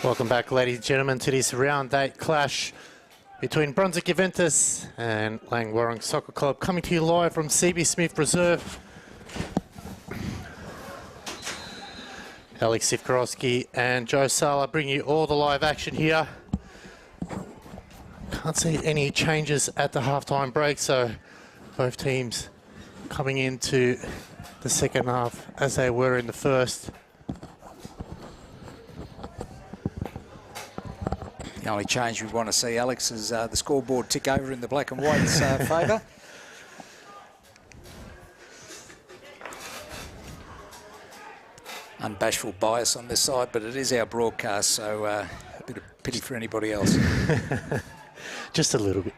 Welcome back, ladies and gentlemen, to this round 8 clash between Brunswick Juventus and Langwarrin Soccer Club, coming to you live from CB Smith Reserve. Alex Sivkorowski and Joe Sala bring you all the live action here. Can't see any changes at the halftime break, so both teams coming into the second half as they were in the first. The only change we want to see, Alex, is the scoreboard tick over in the black and white's favour. Unbashful bias on this side, but it is our broadcast, so a bit of pity for anybody else. Just a little bit.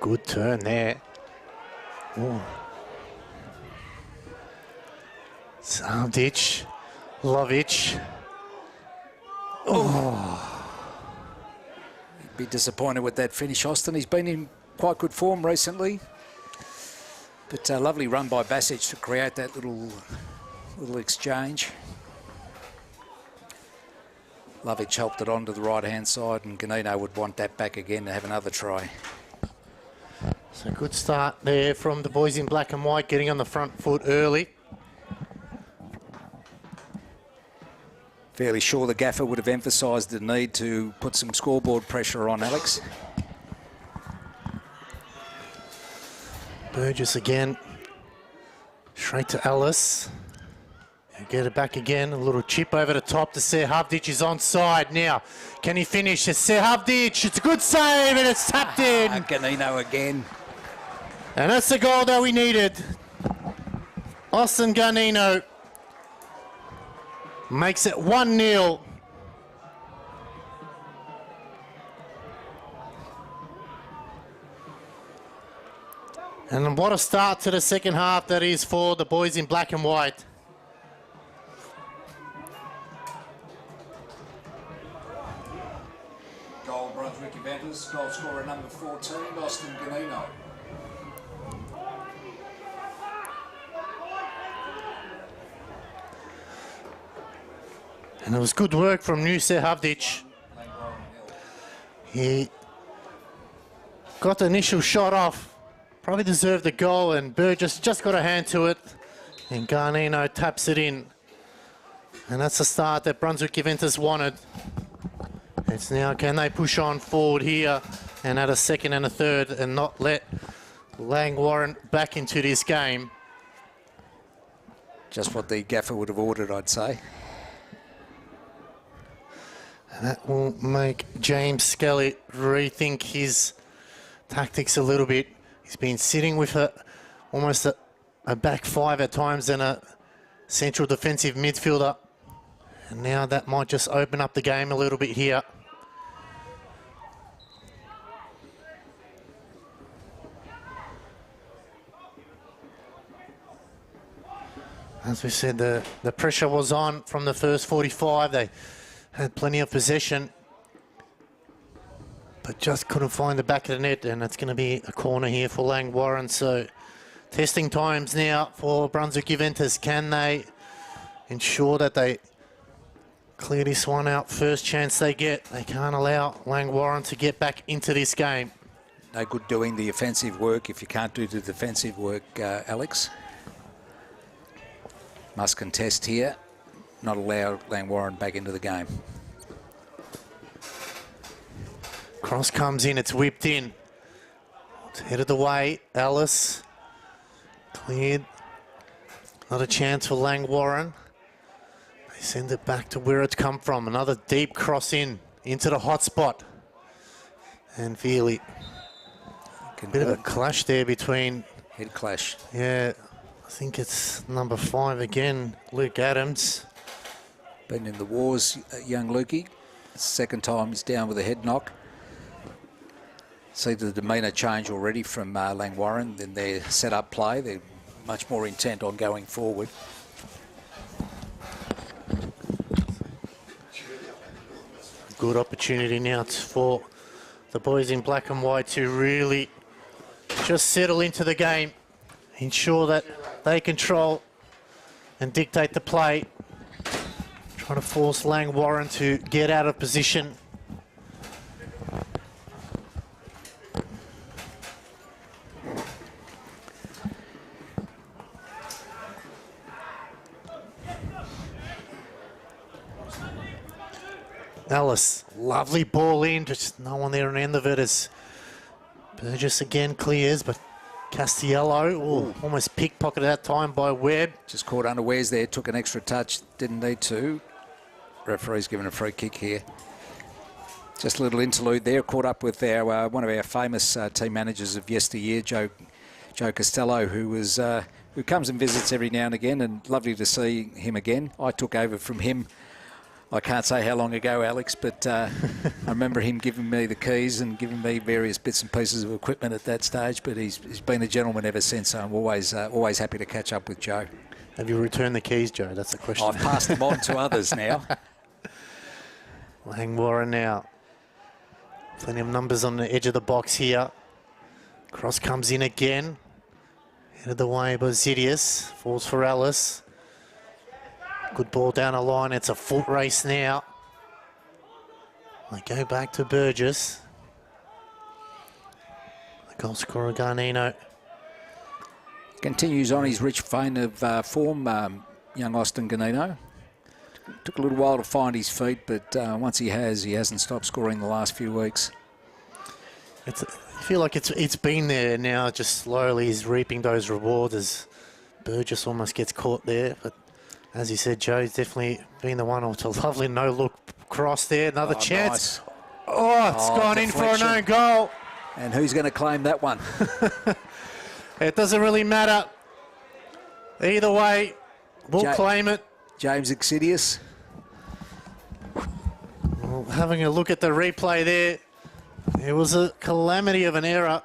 Good turn there. Ooh. Savdic, Lovic. Oh. Be disappointed with that finish, Austin. He's been in quite good form recently, but a lovely run by Basic to create that little exchange. Lovic helped it onto the right-hand side, and Ganino would want that back again to have another try. So good start there from the boys in black and white, getting on the front foot early. Fairly sure the gaffer would have emphasised the need to put some scoreboard pressure on Alex. Burgess again. Straight to Ellis. Get it back again. A little chip over the top to Sehavdic is onside now. Can he finish? It's Sehavdic. It's a good save and it's tapped in. Ganino again. And that's the goal that we needed. Austin Ganino makes it 1-0. And what a start to the second half that is for the boys in black and white. Goal Brunswick Juventus, goal scorer number 14, Austin Ganino. And it was good work from Nuse Havdic. He got the initial shot off, probably deserved the goal, and Burgess just got a hand to it, and Ganino taps it in. And that's the start that Brunswick Juventus wanted. It's now, can they push on forward here and add a second and a third and not let Langwarrin back into this game? Just what the gaffer would have ordered, I'd say. And that will make James Skelly rethink his tactics a little bit. He's been sitting with almost a back five at times and a central defensive midfielder. And now that might just open up the game a little bit here. As we said, the pressure was on from the first 45. They had plenty of possession, but just couldn't find the back of the net, and it's going to be a corner here for Langwarrin. So testing times now for Brunswick Juventus. Can they ensure that they clear this one out first chance they get? They can't allow Langwarrin to get back into this game. No good doing the offensive work if you can't do the defensive work, Alex. Must contest here. Not allow Langwarrin back into the game. Cross comes in, it's whipped in. It's headed away, Ellis. Cleared. Not a chance for Langwarrin. They send it back to where it's come from. Another deep cross in, into the hot spot. And Veely. Bit of a clash there between... Head clash. Yeah, I think it's number 5 again, Luke Adams. Been in the wars, young Lukey. Second time he's down with a head knock. See the demeanour change already from Langwarrin in their set-up play. They're much more intent on going forward. Good opportunity now for the boys in black and white to really just settle into the game, ensure that they control and dictate the play. Trying to force Langwarrin to get out of position. Ellis, lovely ball in, just no one there on the end of it as Burgess again clears, but Castiello, almost pickpocketed that time by Webb. Just caught unawares there, took an extra touch, didn't need to. Referee's given a free kick here. Just a little interlude there, caught up with our one of our famous team managers of yesteryear, Joe Costello, who comes and visits every now and again, and lovely to see him again. I took over from him, I can't say how long ago, Alex, but I remember him giving me the keys and giving me various bits and pieces of equipment at that stage, but he's been a gentleman ever since, so I'm always happy to catch up with Joe. Have you returned the keys, Joe? That's the question. I've passed them on to others now. Langwarrin now. Plenty of numbers on the edge of the box here. Cross comes in again. Headed the way by Zidius. Falls for Ellis. Good ball down the line. It's a foot race now. They go back to Burgess. The goal scorer, Garnino. Continues on his rich vein of form, young Austin Garnino. Took a little while to find his feet, but once he hasn't stopped scoring the last few weeks. I feel like it's been there now, just slowly he's reaping those rewards as Burgess almost gets caught there. But as you said, Joe's definitely been the one. Oh, it's a lovely no-look cross there. Another chance. Nice. Oh, it's gone in for an own goal. And who's going to claim that one? It doesn't really matter. Either way, we'll claim it. James Exidius. Well, having a look at the replay there, it was a calamity of an error.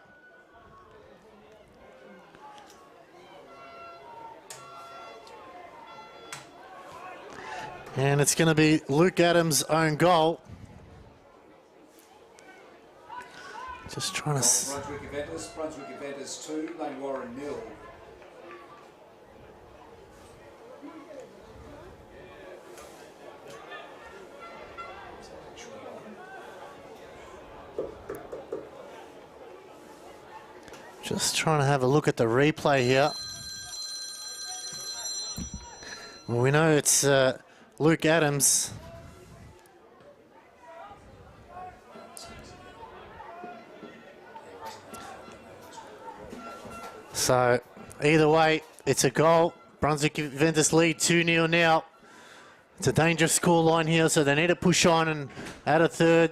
And it's going to be Luke Adams' own goal. Just trying to... Brunswick Juventus 2, Langwarrin 0. Just trying to have a look at the replay here. Well, we know it's Luke Adams. So either way, it's a goal. Brunswick Juventus lead 2-0 now. It's a dangerous scoreline here, so they need to push on and add a third.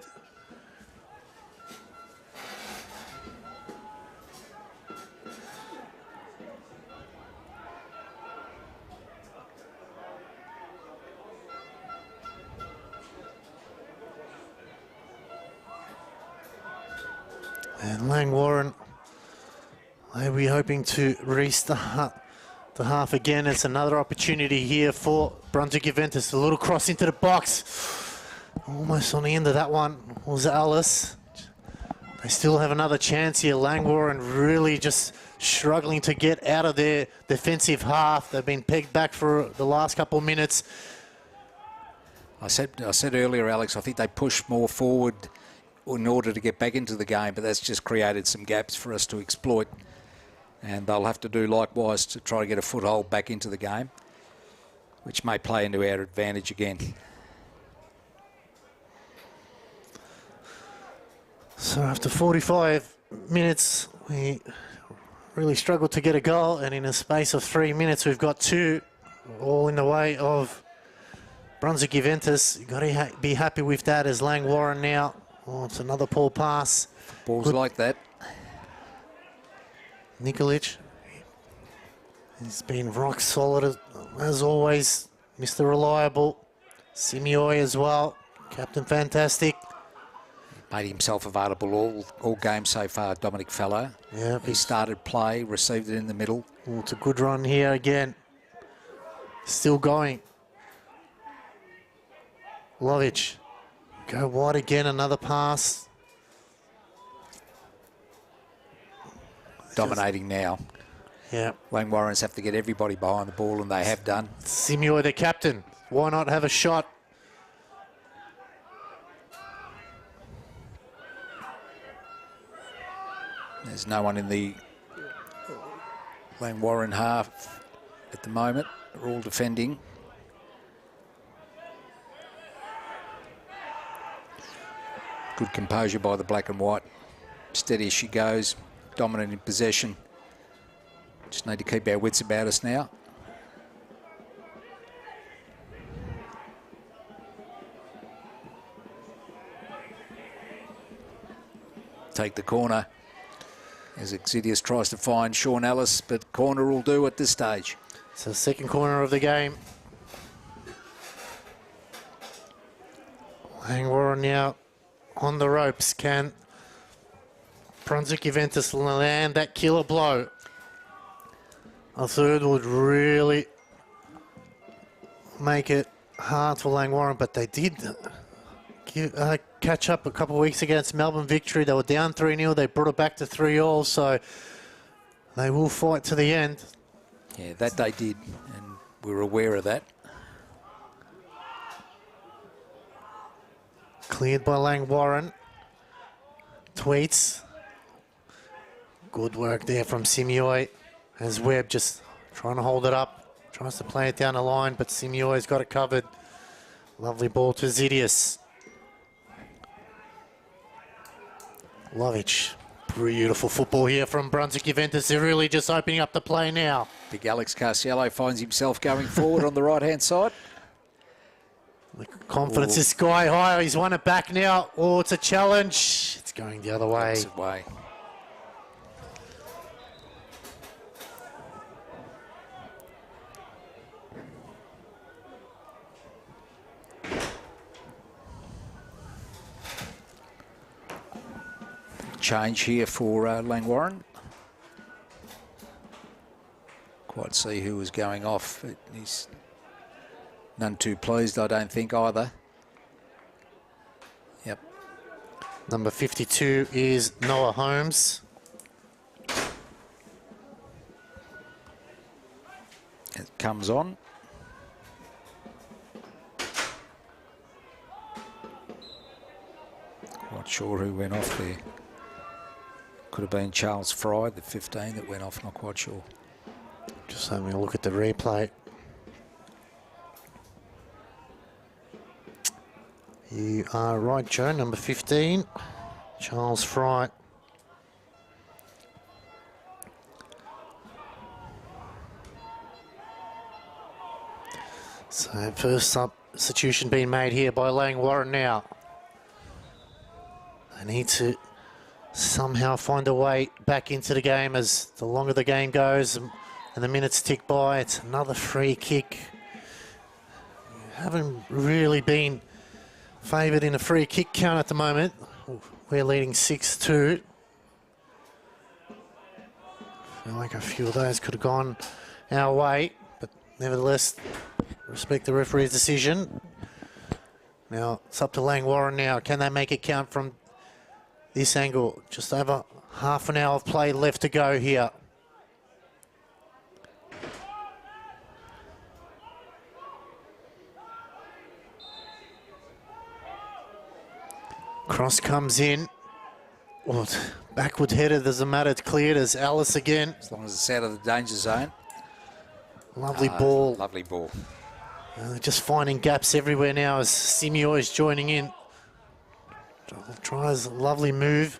And Langwarrin, they'll be hoping to restart the half again. It's another opportunity here for Brunswick Juventus. A little cross into the box. Almost on the end of that one was Ellis. They still have another chance here. Langwarrin really just struggling to get out of their defensive half. They've been pegged back for the last couple of minutes. I said earlier, Alex, I think they push more forward in order to get back into the game, but that's just created some gaps for us to exploit. And they'll have to do likewise to try to get a foothold back into the game, which may play into our advantage again. So after 45 minutes, we really struggled to get a goal, and in a space of 3 minutes, we've got two, all in the way of Brunswick Juventus. You've got to be happy with that as Langwarrin now. Oh, it's another poor pass. Balls good. Like that. Nikolic, he's been rock solid as always. Mr. Reliable. Simioi as well. Captain Fantastic. Made himself available all games so far, Dominic Fellow. Yeah, he started play, received it in the middle. Oh, it's a good run here again. Still going. Lovic. Go wide again, another pass. Dominating now. Yeah. Langwarrins have to get everybody behind the ball, and they have done. Simioi, the captain. Why not have a shot? There's no one in the Langwarrin half at the moment. They're all defending. Good composure by the black and white. Steady as she goes, dominant in possession. Just need to keep our wits about us now. Take the corner as Exidius tries to find Sean Ellis, but corner will do at this stage. So second corner of the game. Langwarrin now on the ropes. Can Brunswick Juventus land that killer blow? A third would really make it hard for Langwarrin, but they did catch up a couple of weeks against Melbourne Victory. They were down 3-0. They brought it back to 3-all, so they will fight to the end. Yeah, that they did, and we're aware of that. Cleared by Langwarrin. Tweets. Good work there from Simioi. As Webb just trying to hold it up. Tries to play it down the line, but Simioi's got it covered. Lovely ball to Exidius. Lovich. Beautiful football here from Brunswick Juventus. They're really just opening up the play now. Big Alex Carciello finds himself going forward on the right-hand side. The confidence is sky high. He's won it back now. Oh, it's a challenge. It's going the other way. Opposite way. Change here for Langwarrin. Quite see who was going off. He's none too pleased, I don't think, either. Yep. Number 52 is Noah Holmes. It comes on. Not sure who went off there. Could have been Charles Fry, the 15 that went off, not quite sure. Just having a look at the replay. You are right, Joe. Number 15, Charles Fry. So first substitution being made here by Langwarrin now. They need to somehow find a way back into the game as the longer the game goes and the minutes tick by. It's another free kick. Haven't really been favoured in a free kick count at the moment. We're leading 6-2. Feel like a few of those could have gone our way, but nevertheless, respect the referee's decision. Now it's up to Langwarrin now. Can they make it count from this angle? Just over half an hour of play left to go here. Cross comes in. Oh, backward headed doesn't matter. It's cleared as Alice again. As long as it's out of the danger zone. Lovely ball. Lovely ball. Just finding gaps everywhere now as Simio is joining in. Tries a lovely move.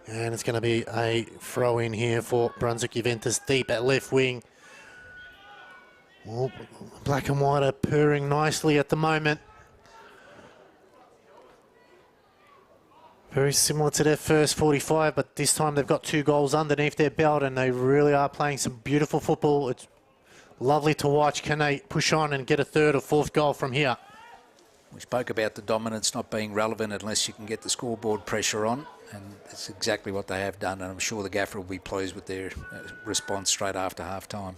And it's going to be a throw in here for Brunswick Juventus deep at left wing. Well, black and white are purring nicely at the moment. Very similar to their first 45, but this time they've got 2 goals underneath their belt and they really are playing some beautiful football. It's lovely to watch. Can they push on and get a 3rd or 4th goal from here? We spoke about the dominance not being relevant unless you can get the scoreboard pressure on, and it's exactly what they have done, and I'm sure the gaffer will be pleased with their response straight after half-time.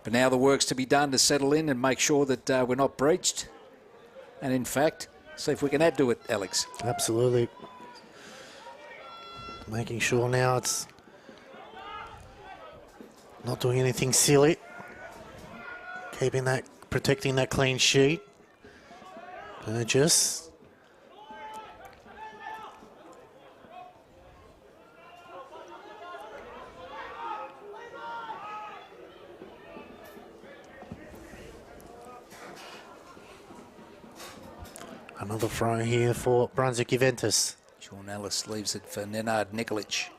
But now the work's to be done to settle in and make sure that we're not breached, and in fact, see if we can add to it, Alex. Absolutely. Making sure now it's not doing anything silly. Keeping that, protecting that clean sheet. Burgess. Another throw here for Brunswick Juventus. Sean Ellis leaves it for Nenad Nikolic.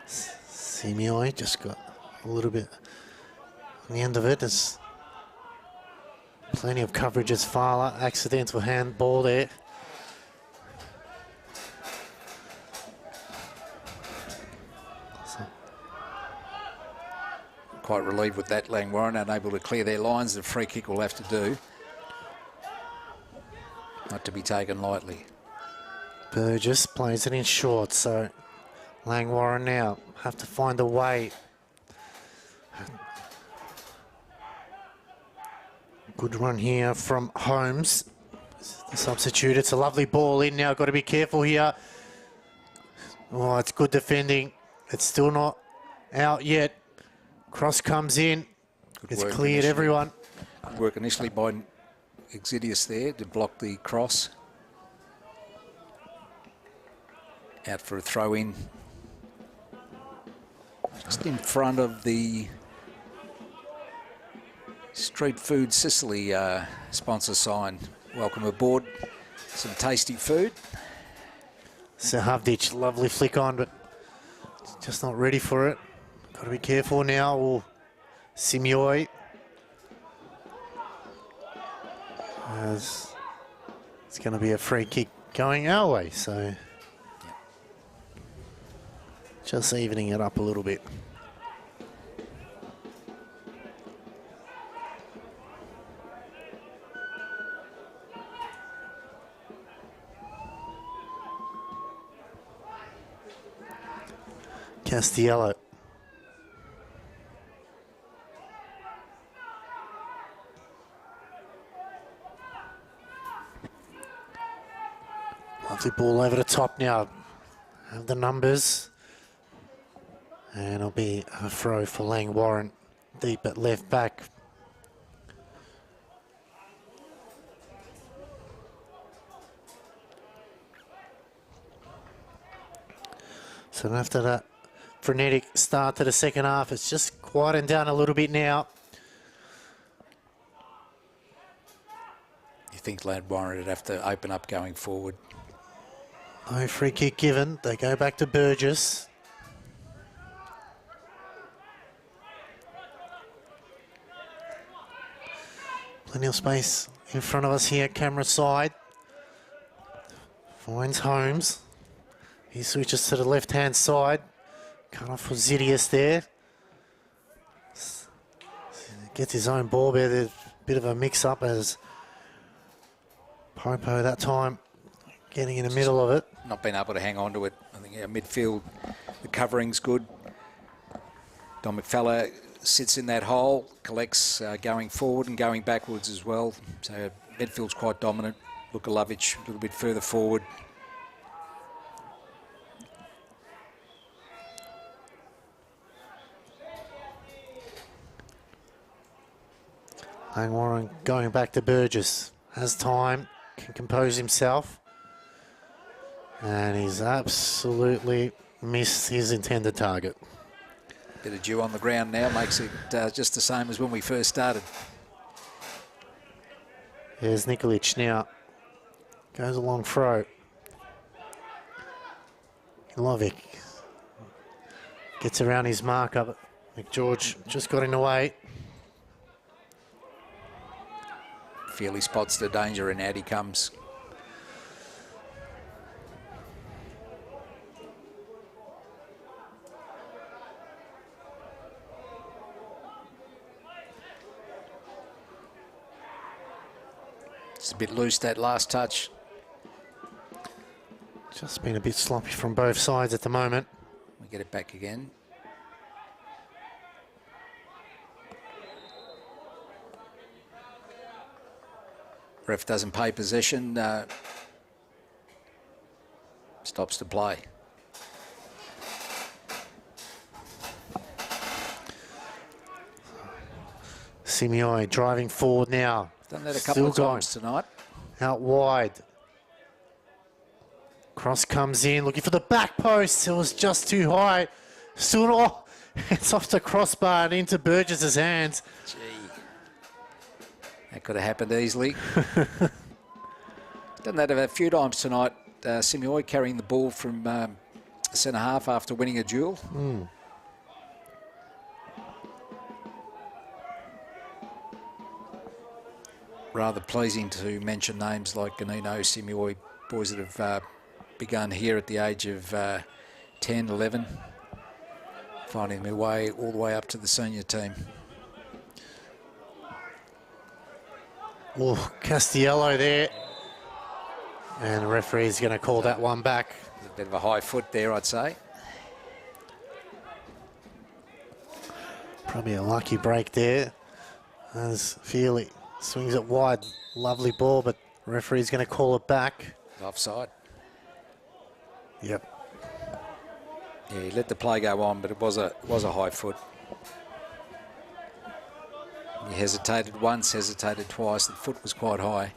Simioi just got a little bit on the end of it. There's plenty of coverage as Fowler. Accidental handball there. Quite relieved with that, Langwarrin, unable to clear their lines. The free kick will have to do. Not to be taken lightly. Burgess plays it in short, so Langwarrin now have to find a way. Good run here from Holmes. The substitute. It's a lovely ball in now. Got to be careful here. Oh, it's good defending. It's still not out yet. Cross comes in. It's cleared everyone. Good work initially by Exidius there to block the cross. Out for a throw in. Just in front of the Street Food Sicily sponsor sign. Welcome aboard. Some tasty food. Sahavdic, lovely flick on, but just not ready for it. Got to be careful now. Oh, Simioi. As it's going to be a free kick going our way, so just evening it up a little bit. Castiello. Lovely ball over the top now. Have the numbers. And it'll be a throw for Langwarrin. Deep at left back. So after that frenetic start to the second half, it's just quieting down a little bit now. You think Langwarrin would have to open up going forward? No free kick given. They go back to Burgess. Plenty of space in front of us here, camera side. Finds Holmes. He switches to the left-hand side. Cut off for Zidius there. Gets his own ball there. There's a bit of a mix-up as Popo that time getting in the middle of it. Not being able to hang on to it. I think our midfield, the covering's good. Don McFella sits in that hole, collects going forward and going backwards as well. So midfield's quite dominant. Lukalovich a little bit further forward. Langwarrin going back to Burgess. Has time, can compose himself. And he's absolutely missed his intended target. Bit of dew on the ground now makes it just the same as when we first started. There's Nikolic now. Goes a long throw. Lovic gets around his marker. McGeorge just got in the way. Feely spots the danger and out he comes. It's a bit loose, that last touch. Just been a bit sloppy from both sides at the moment. We get it back again. Ref doesn't pay possession. Stops to play. Simioi driving forward now. Done that a couple of times tonight. Out wide. Cross comes in, looking for the back post. It was just too high. Soon, oh, it's off the crossbar and into Burgess's hands. Gee. That could have happened easily. Done that a few times tonight. Simeoi carrying the ball from centre half after winning a duel. Rather pleasing to mention names like Ganino, Simeoi, boys that have begun here at the age of 10, 11, finding their way all the way up to the senior team. Oh, Castiello there. And the referee's going to call that one back. A bit of a high foot there, I'd say. Probably a lucky break there. As Feely swings it wide. Lovely ball, but the referee's going to call it back. Offside. Yep. Yeah, he let the play go on, but it was a high foot. He hesitated once, hesitated twice. The foot was quite high.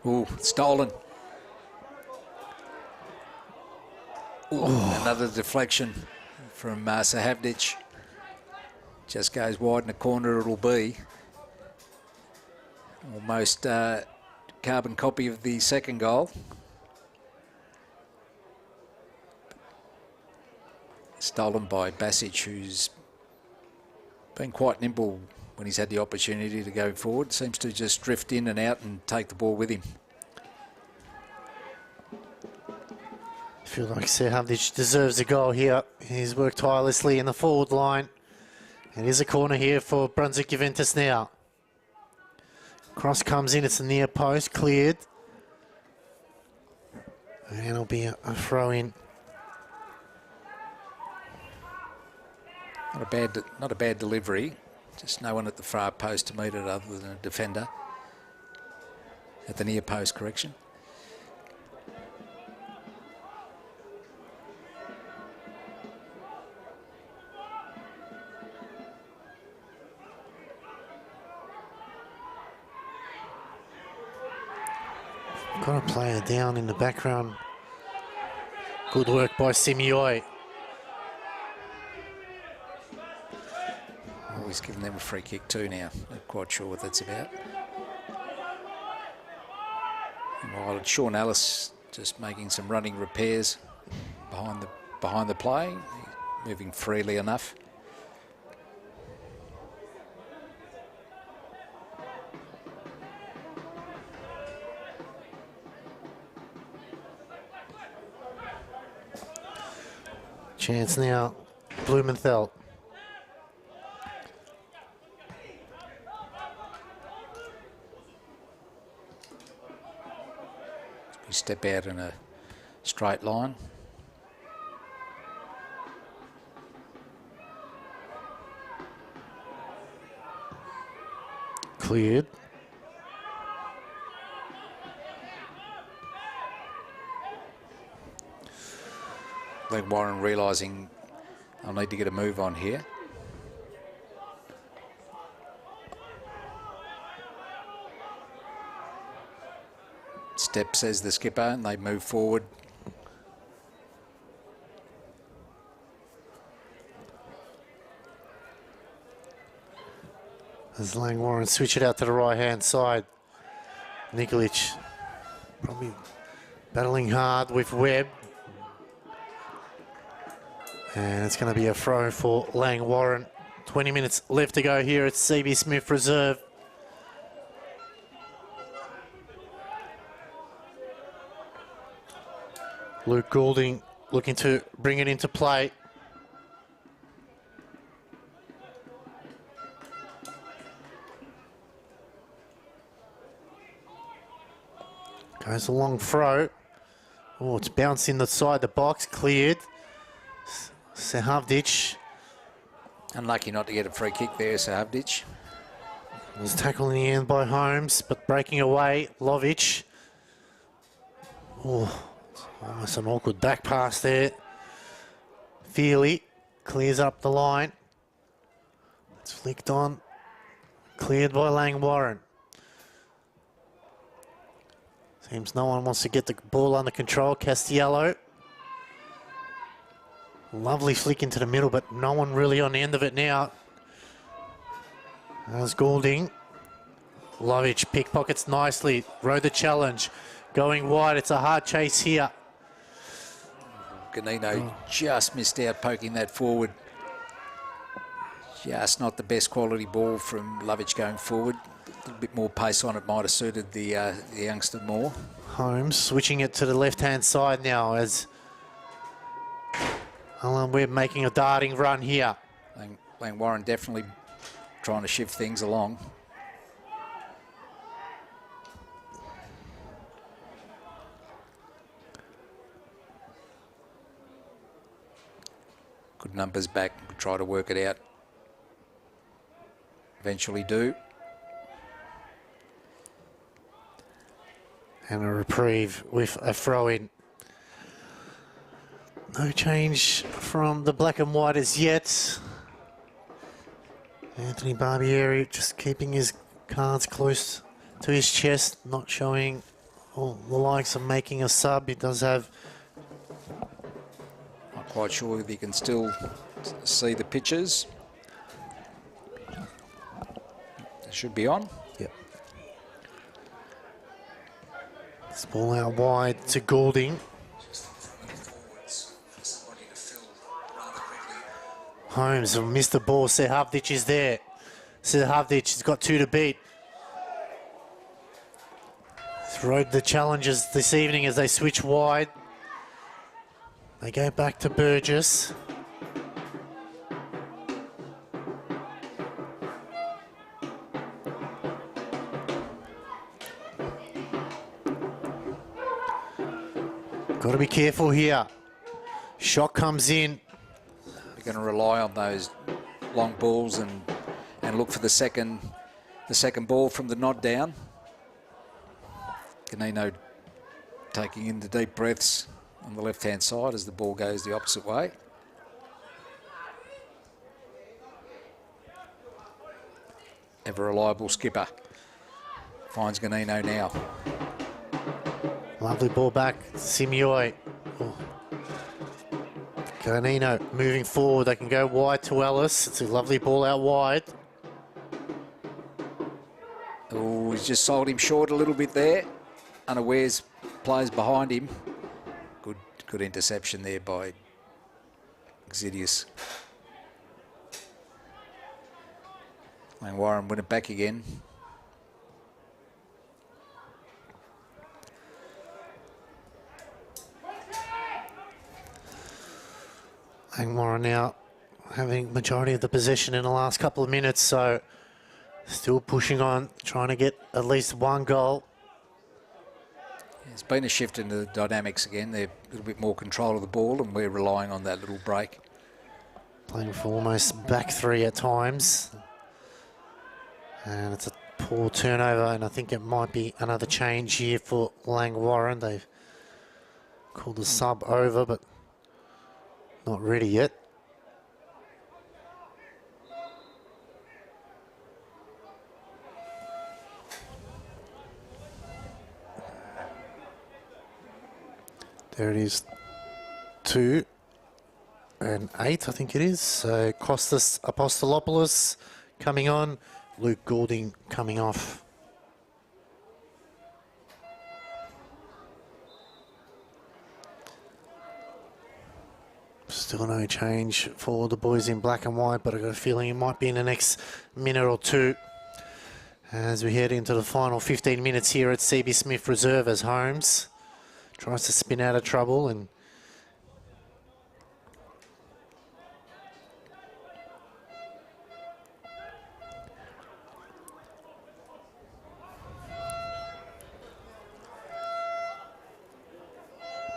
Ooh, stolen. Ooh, another deflection from Sahavdic. Just goes wide in the corner it'll be. Almost carbon copy of the second goal. Stolen by Basic, who's been quite nimble when he's had the opportunity to go forward. Seems to just drift in and out and take the ball with him. I feel like Sahavdic deserves a goal here. He's worked tirelessly in the forward line. And here's a corner here for Brunswick Juventus now. Cross comes in, it's a near post, cleared. And it'll be a throw in. Not a bad delivery. Just no one at the far post to meet it other than a defender. At the near post, correction. Got a player down in the background. Good work by Simeoi. Oh, he's given them a free kick too now. Not quite sure what that's about. And while Sean Ellis just making some running repairs behind the play, moving freely enough. Chance now, Blumenthal. We step out in a straight line. Cleared. Langwarrin realising I'll need to get a move on here. Step, says the skipper, and they move forward. As Langwarrin switch it out to the right-hand side. Nikolic probably battling hard with Webb. And it's going to be a throw for Langwarrin. 20 minutes left to go here at CB Smith Reserve. Luke Goulding looking to bring it into play. Goes a long throw. Oh, it's bounced inside the box, cleared. Sahavdic Unlucky not to get a free kick there, Sahavdic. Was tackled in the end by Holmes, but breaking away, Lovic. Oh, almost an awkward back pass there. Feely clears up the line. It's flicked on. Cleared by Langwarrin. Seems no one wants to get the ball under control. Castiello. Lovely flick into the middle, but no one really on the end of it now. There's Goulding. Lovic pickpockets nicely. Rode the challenge. Going wide. It's a hard chase here. Ganino just missed out poking that forward. Just not the best quality ball from Lovic going forward. A little bit more pace on it might have suited the youngster more. Holmes switching it to the left-hand side now as Alan Webb making a darting run here. Langwarrin definitely trying to shift things along. Good numbers back, try to work it out. Eventually do. And a reprieve with a throw-in. No change from the black and white as yet. Anthony Barbieri just keeping his cards close to his chest, not showing all the likes of making a sub. He does have... Not quite sure if he can still see the pictures. It should be on. Yep. This ball out wide to Goulding. Holmes will miss the ball. Sahavdic is there. Sahavdic has got 2 to beat. He's rode the challenges this evening as they switch wide. They go back to Burgess. Got to be careful here. Shot comes in. You're going to rely on those long balls and look for the second ball from the nod down. Ganino taking in the deep breaths on the left-hand side as the ball goes the opposite way. Ever reliable skipper finds Ganino now. Lovely ball back, Simioi. Oh. Ganino moving forward. They can go wide to Ellis. It's a lovely ball out wide. Oh, he's just sold him short a little bit there. Unawares players behind him. Good interception there by Exidius. Langwarrin win it back again. Langwarrin now having majority of the possession in the last couple of minutes, so still pushing on, trying to get at least one goal. There's been a shift in the dynamics again. They're a little bit more control of the ball, and we're relying on that little break. Playing for almost back 3 at times. And it's a poor turnover, and I think it might be another change here for Langwarrin. They've called the sub over, but not ready yet. There it is, 2 and 8, I think it is. So Kostas Apostolopoulos coming on, Luke Goulding coming off. Still no change for the boys in black and white, but I've got a feeling it might be in the next minute or two as we head into the final 15 minutes here at CB Smith Reserve as Holmes tries to spin out of trouble and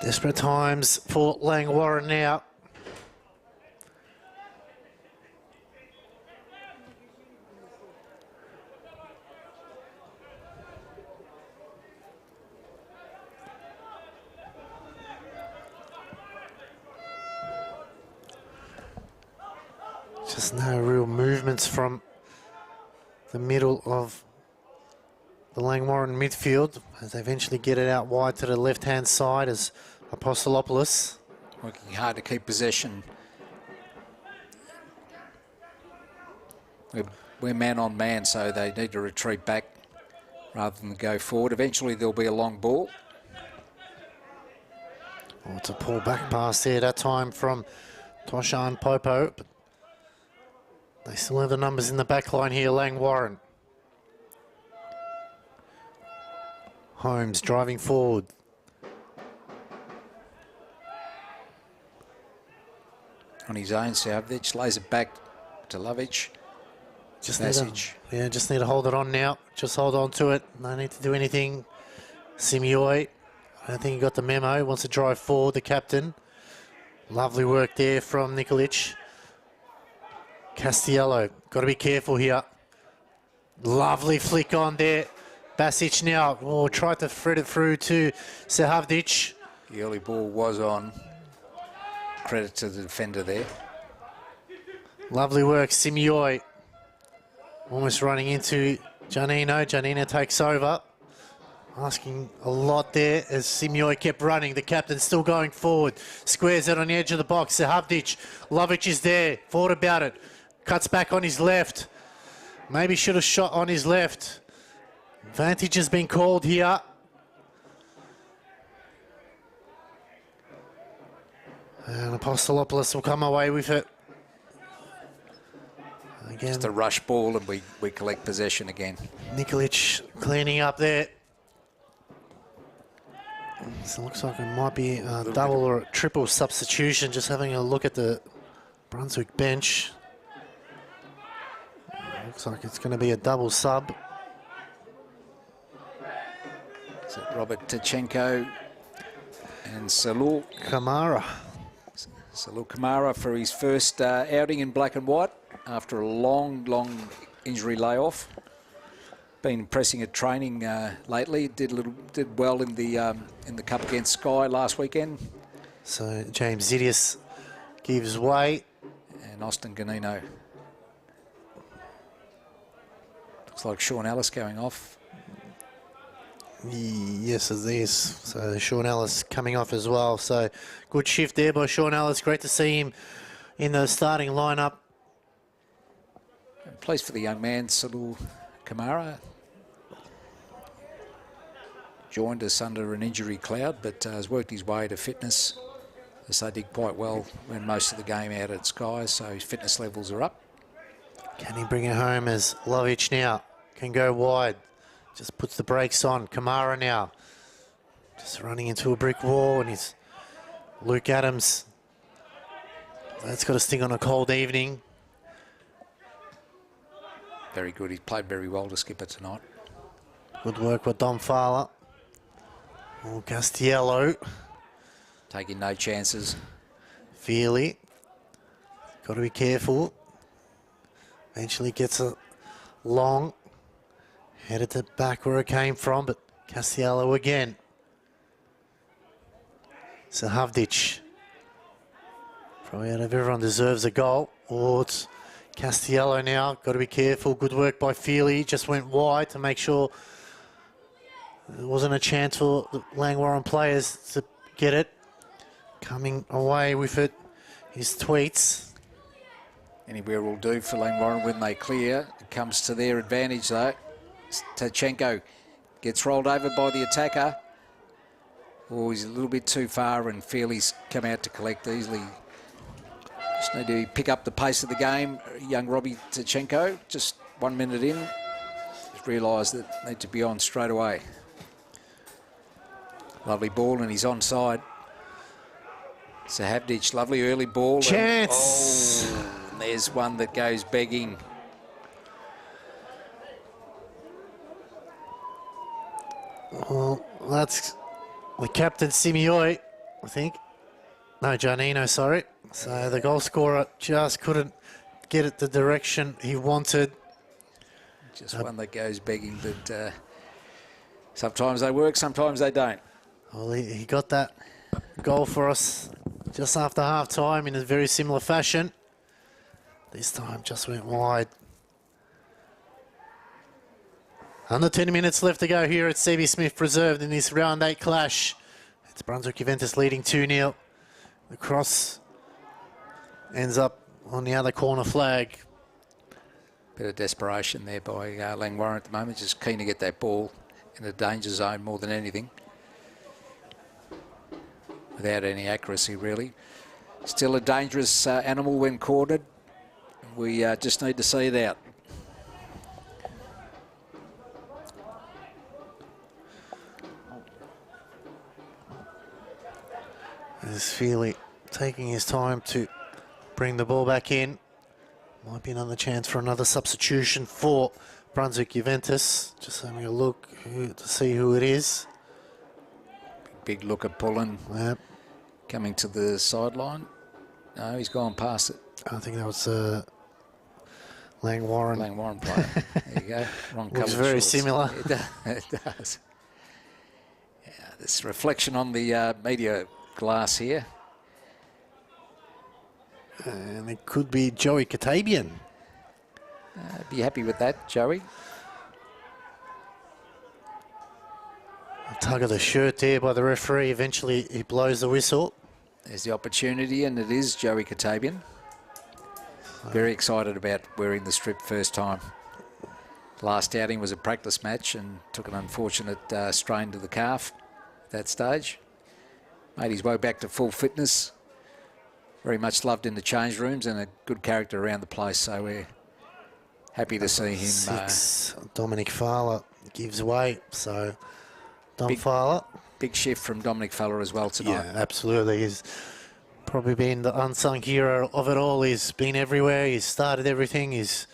desperate times for Langwarrin now. Just no real movements from the middle of the Langwarrin midfield as they eventually get it out wide to the left-hand side as Apostolopoulos. Working hard to keep possession. We're man on man, so they need to retreat back rather than go forward. Eventually there'll be a long ball. Oh, it's a pull back pass there, that time from Toshan Popo. But they still have the numbers in the back line here, Langwarrin. Holmes driving forward. On his own, Savage lays it back to Lovich. Just Passage. just need to hold it on now. Just hold on to it. No need to do anything. Simioi, I don't think he got the memo. Wants to drive forward, the captain. Lovely work there from Nikolic. Castiello, got to be careful here. Lovely flick on there. Basic now, tried to thread it through to Sehavdic. The early ball was on. Credit to the defender there. Lovely work, Simioi. Almost running into Giannino. Giannino takes over. Asking a lot there as Simioi kept running. The captain still going forward. Squares it on the edge of the box. Sehavdic. Lovic is there. Thought about it. Cuts back on his left. Maybe should have shot on his left. Advantage has been called here. And Apostolopoulos will come away with it. Again, Just a rush ball and we collect possession again. Nikolic cleaning up there. So it looks like it might be a double or a triple substitution. Just having a look at the Brunswick bench. Looks like it's going to be a double sub. Is it Robert Tachenko and Salul Kamara. Salul Kamara for his first outing in black and white after a long injury layoff. Been pressing at training lately. Did well in the cup against Sky last weekend. So James Zidius gives way. And Austin Ganino. Looks like Sean Ellis going off. Yes, it is. So Sean Ellis coming off as well. So good shift there by Sean Ellis. Great to see him in the starting lineup. Plays for the young man, Salul Kamara. Joined us under an injury cloud, but has worked his way to fitness. As they did quite well when most of the game out at Sky, so his fitness levels are up. Can he bring it home as Lovic now can go wide? Just puts the brakes on. Kamara now. Just running into a brick wall, and it's Luke Adams. That's got to sting on a cold evening. Very good. He's played very well to skipper tonight. Good work with Dom Fowler. Oh, Castiello. Taking no chances. Feely. Got to be careful. Eventually gets a long. Headed to back where it came from, but Castiello again. Sehavdic. Probably out of everyone deserves a goal. Oh, it's Castiello now. Got to be careful. Good work by Feely. Just went wide to make sure there wasn't a chance for the Langwarrin players to get it. Coming away with it is Tweets. Anywhere will do for Langwarrin when they clear. It comes to their advantage though. Tachenko gets rolled over by the attacker. Oh, he's a little bit too far and Feely's come out to collect easily. Just need to pick up the pace of the game. Young Robbie Tachenko, just 1 minute in, just realised that they need to be on straight away. Lovely ball and he's onside. Sehavdic, lovely early ball. Chance! And there's one that goes begging. Well, that's the captain Simioi, I think. No, Giannino, sorry. So the goal scorer just couldn't get it the direction he wanted. Just one that goes begging, but sometimes they work, sometimes they don't. Well, he got that goal for us just after half time in a very similar fashion. This time just went wide. Under 10 minutes left to go here at CB Smith Reserve in this round 8 clash. It's Brunswick Juventus leading 2-0. The cross ends up on the other corner flag. Bit of desperation there by Langwarrin at the moment, just keen to get that ball in the danger zone more than anything. Without any accuracy, really. Still a dangerous animal when cornered. We just need to see it out. There's Feely taking his time to bring the ball back in. Might be another chance for another substitution for Brunswick Juventus. Just having a look to see who it is. Big look at Pullen. Yep. Coming to the sideline. No, he's gone past it. I think that was Langwarrin. Langwarrin player. There you go. Wrong colour. Looks very shorts. similar. It does. Yeah, this reflection on the media glass here. And it could be Joey Katabian. Be happy with that, Joey. A tug of the shirt there by the referee. Eventually he blows the whistle. There's the opportunity, and it is Joey Katabian. Very excited about wearing the strip first time. Last outing was a practice match and took an unfortunate strain to the calf at that stage. Made his way back to full fitness. Very much loved in the change rooms and a good character around the place, so we're happy to see him. 6, Dominic Fowler gives way, so Dom Fowler. Big shift from Dominic Fowler as well tonight. Yeah, absolutely. He's probably been the unsung hero of it all. He's been everywhere. He's started everything. He's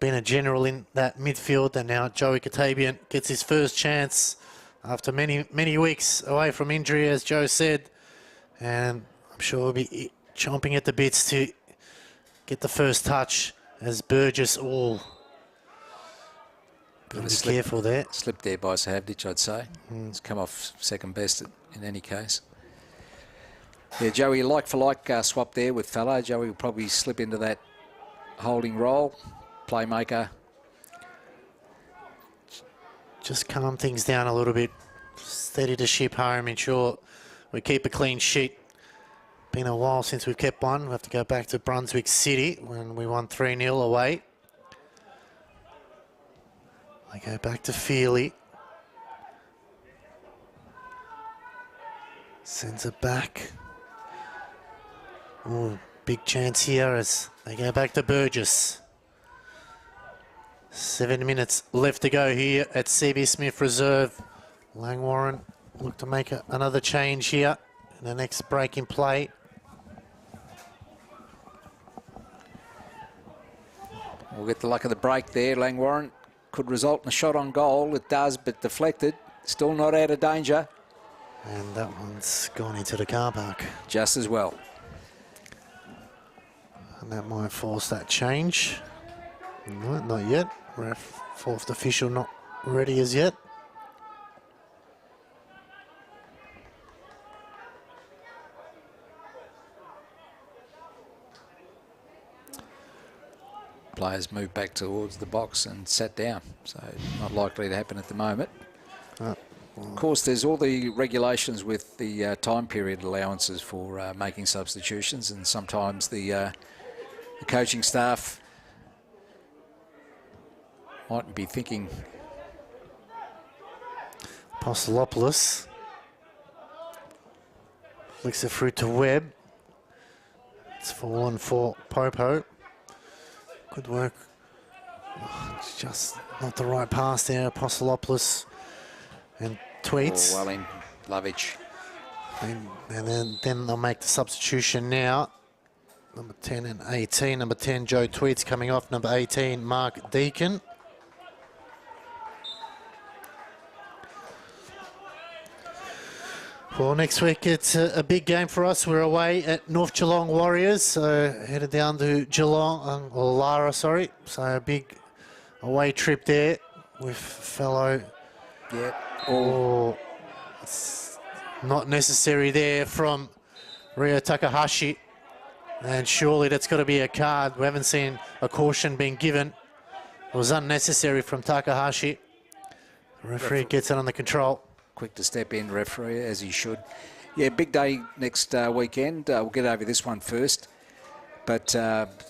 been a general in that midfield, and now Joey Katabian gets his first chance after many weeks away from injury, as Joe said, and I'm sure he'll be chomping at the bits to get the first touch as Burgess all. Be careful there. Slipped there by Savdich, I'd say. It's come off second best in any case. Yeah, Joey, like for like swap there with Fallow. Joey will probably slip into that holding role, playmaker. Just calm things down a little bit. Steady the ship home. Ensure we keep a clean sheet. Been a while since we've kept one. We have to go back to Brunswick City when we won 3-0 away. I go back to Feely. Sends it back. Oh, big chance here as they go back to Burgess. 7 minutes left to go here at CB Smith Reserve. Langwarrin look to make another change here in the next break in play. We'll get the luck of the break there. Langwarrin could result in a shot on goal. It does, but deflected. Still not out of danger. And that one's gone into the car park. Just as well. And that might force that change. No, not yet. Ref, fourth official not ready as yet. Players move back towards the box and sat down, so not likely to happen at the moment. Of course, there's all the regulations with the time period allowances for making substitutions, and sometimes the coaching staff mightn't be thinking. Apostolopoulos flicks it through to Webb. It's fallen for Popo. Good work. Oh, it's just not the right pass there. Apostolopoulos and Tweets. Oh, well in, Lovich. And then they'll make the substitution now. Number 10 and 18. Number 10, Joe Tweets coming off. Number 18, Mark Deacon. Well, next week it's a big game for us. We're away at North Geelong Warriors, so headed down to Geelong, or Lara, sorry. So a big away trip there with fellow. Yeah. Oh, it's not necessary there from Rio Takahashi. And surely that's got to be a card. We haven't seen a caution being given. It was unnecessary from Takahashi. The referee gets it under control. Quick to step in, referee, as he should. Yeah, big day next weekend. We'll get over this one first. But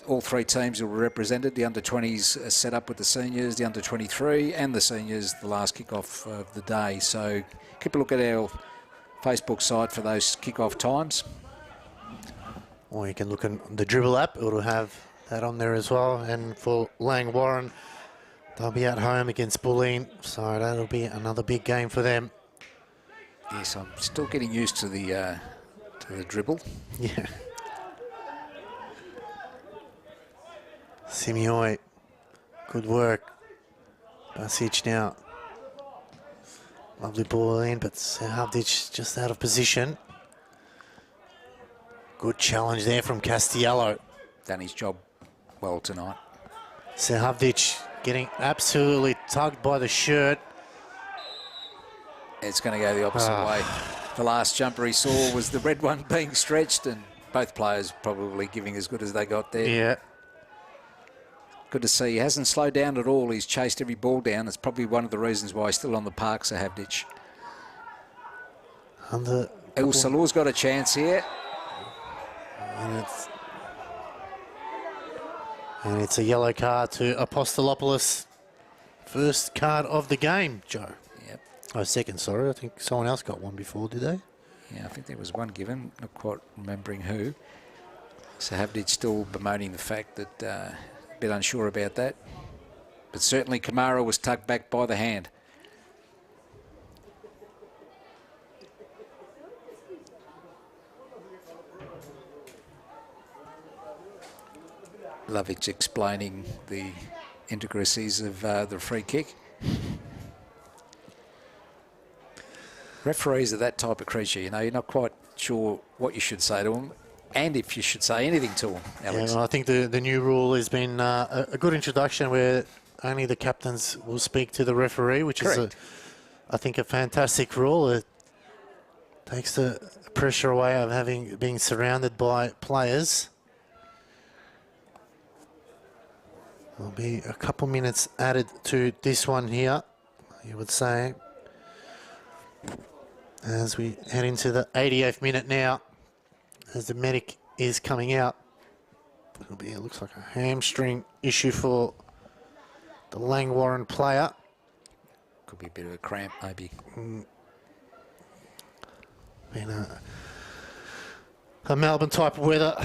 all three teams are represented. The under-20s are set up with the seniors, the under-23 and the seniors, the last kick-off of the day. So keep a look at our Facebook site for those kick-off times. Or you can look in the Dribble app. It'll have that on there as well. And for Langwarrin, they'll be at home against Bulleen. So that'll be another big game for them. Yes, I'm still getting used to the dribble. Yeah. Simioi, good work. Basic now. Lovely ball in, but Havdic just out of position. Good challenge there from Castiello. Done his job well tonight. Havdic getting absolutely tugged by the shirt. It's going to go the opposite way. The last jumper he saw was the red one being stretched, and both players probably giving as good as they got there. Yeah. Good to see. He hasn't slowed down at all. He's chased every ball down. It's probably one of the reasons why he's still on the park, Havdic. El Salur's got a chance here. And it's a yellow card to Apostolopoulos. First card of the game, Joe. Yep. Oh, second, sorry. I think someone else got one before, did they? Yeah, I think there was one given. Not quite remembering who. Havdic still bemoaning the fact that a bit unsure about that. But certainly Kamara was tugged back by the hand. Lovic explaining the intricacies of the free kick. Referees are that type of creature, you know, you're not quite sure what you should say to them and if you should say anything to them, Alex. Yeah, well, I think the new rule has been a good introduction where only the captains will speak to the referee, which Correct. is, I think, a fantastic rule. It takes the pressure away of being surrounded by players. There'll be a couple minutes added to this one here, you would say. As we head into the 88th minute now, as the medic is coming out. It looks like a hamstring issue for the Langwarrin player. Could be a bit of a cramp, maybe. Been a Melbourne type of weather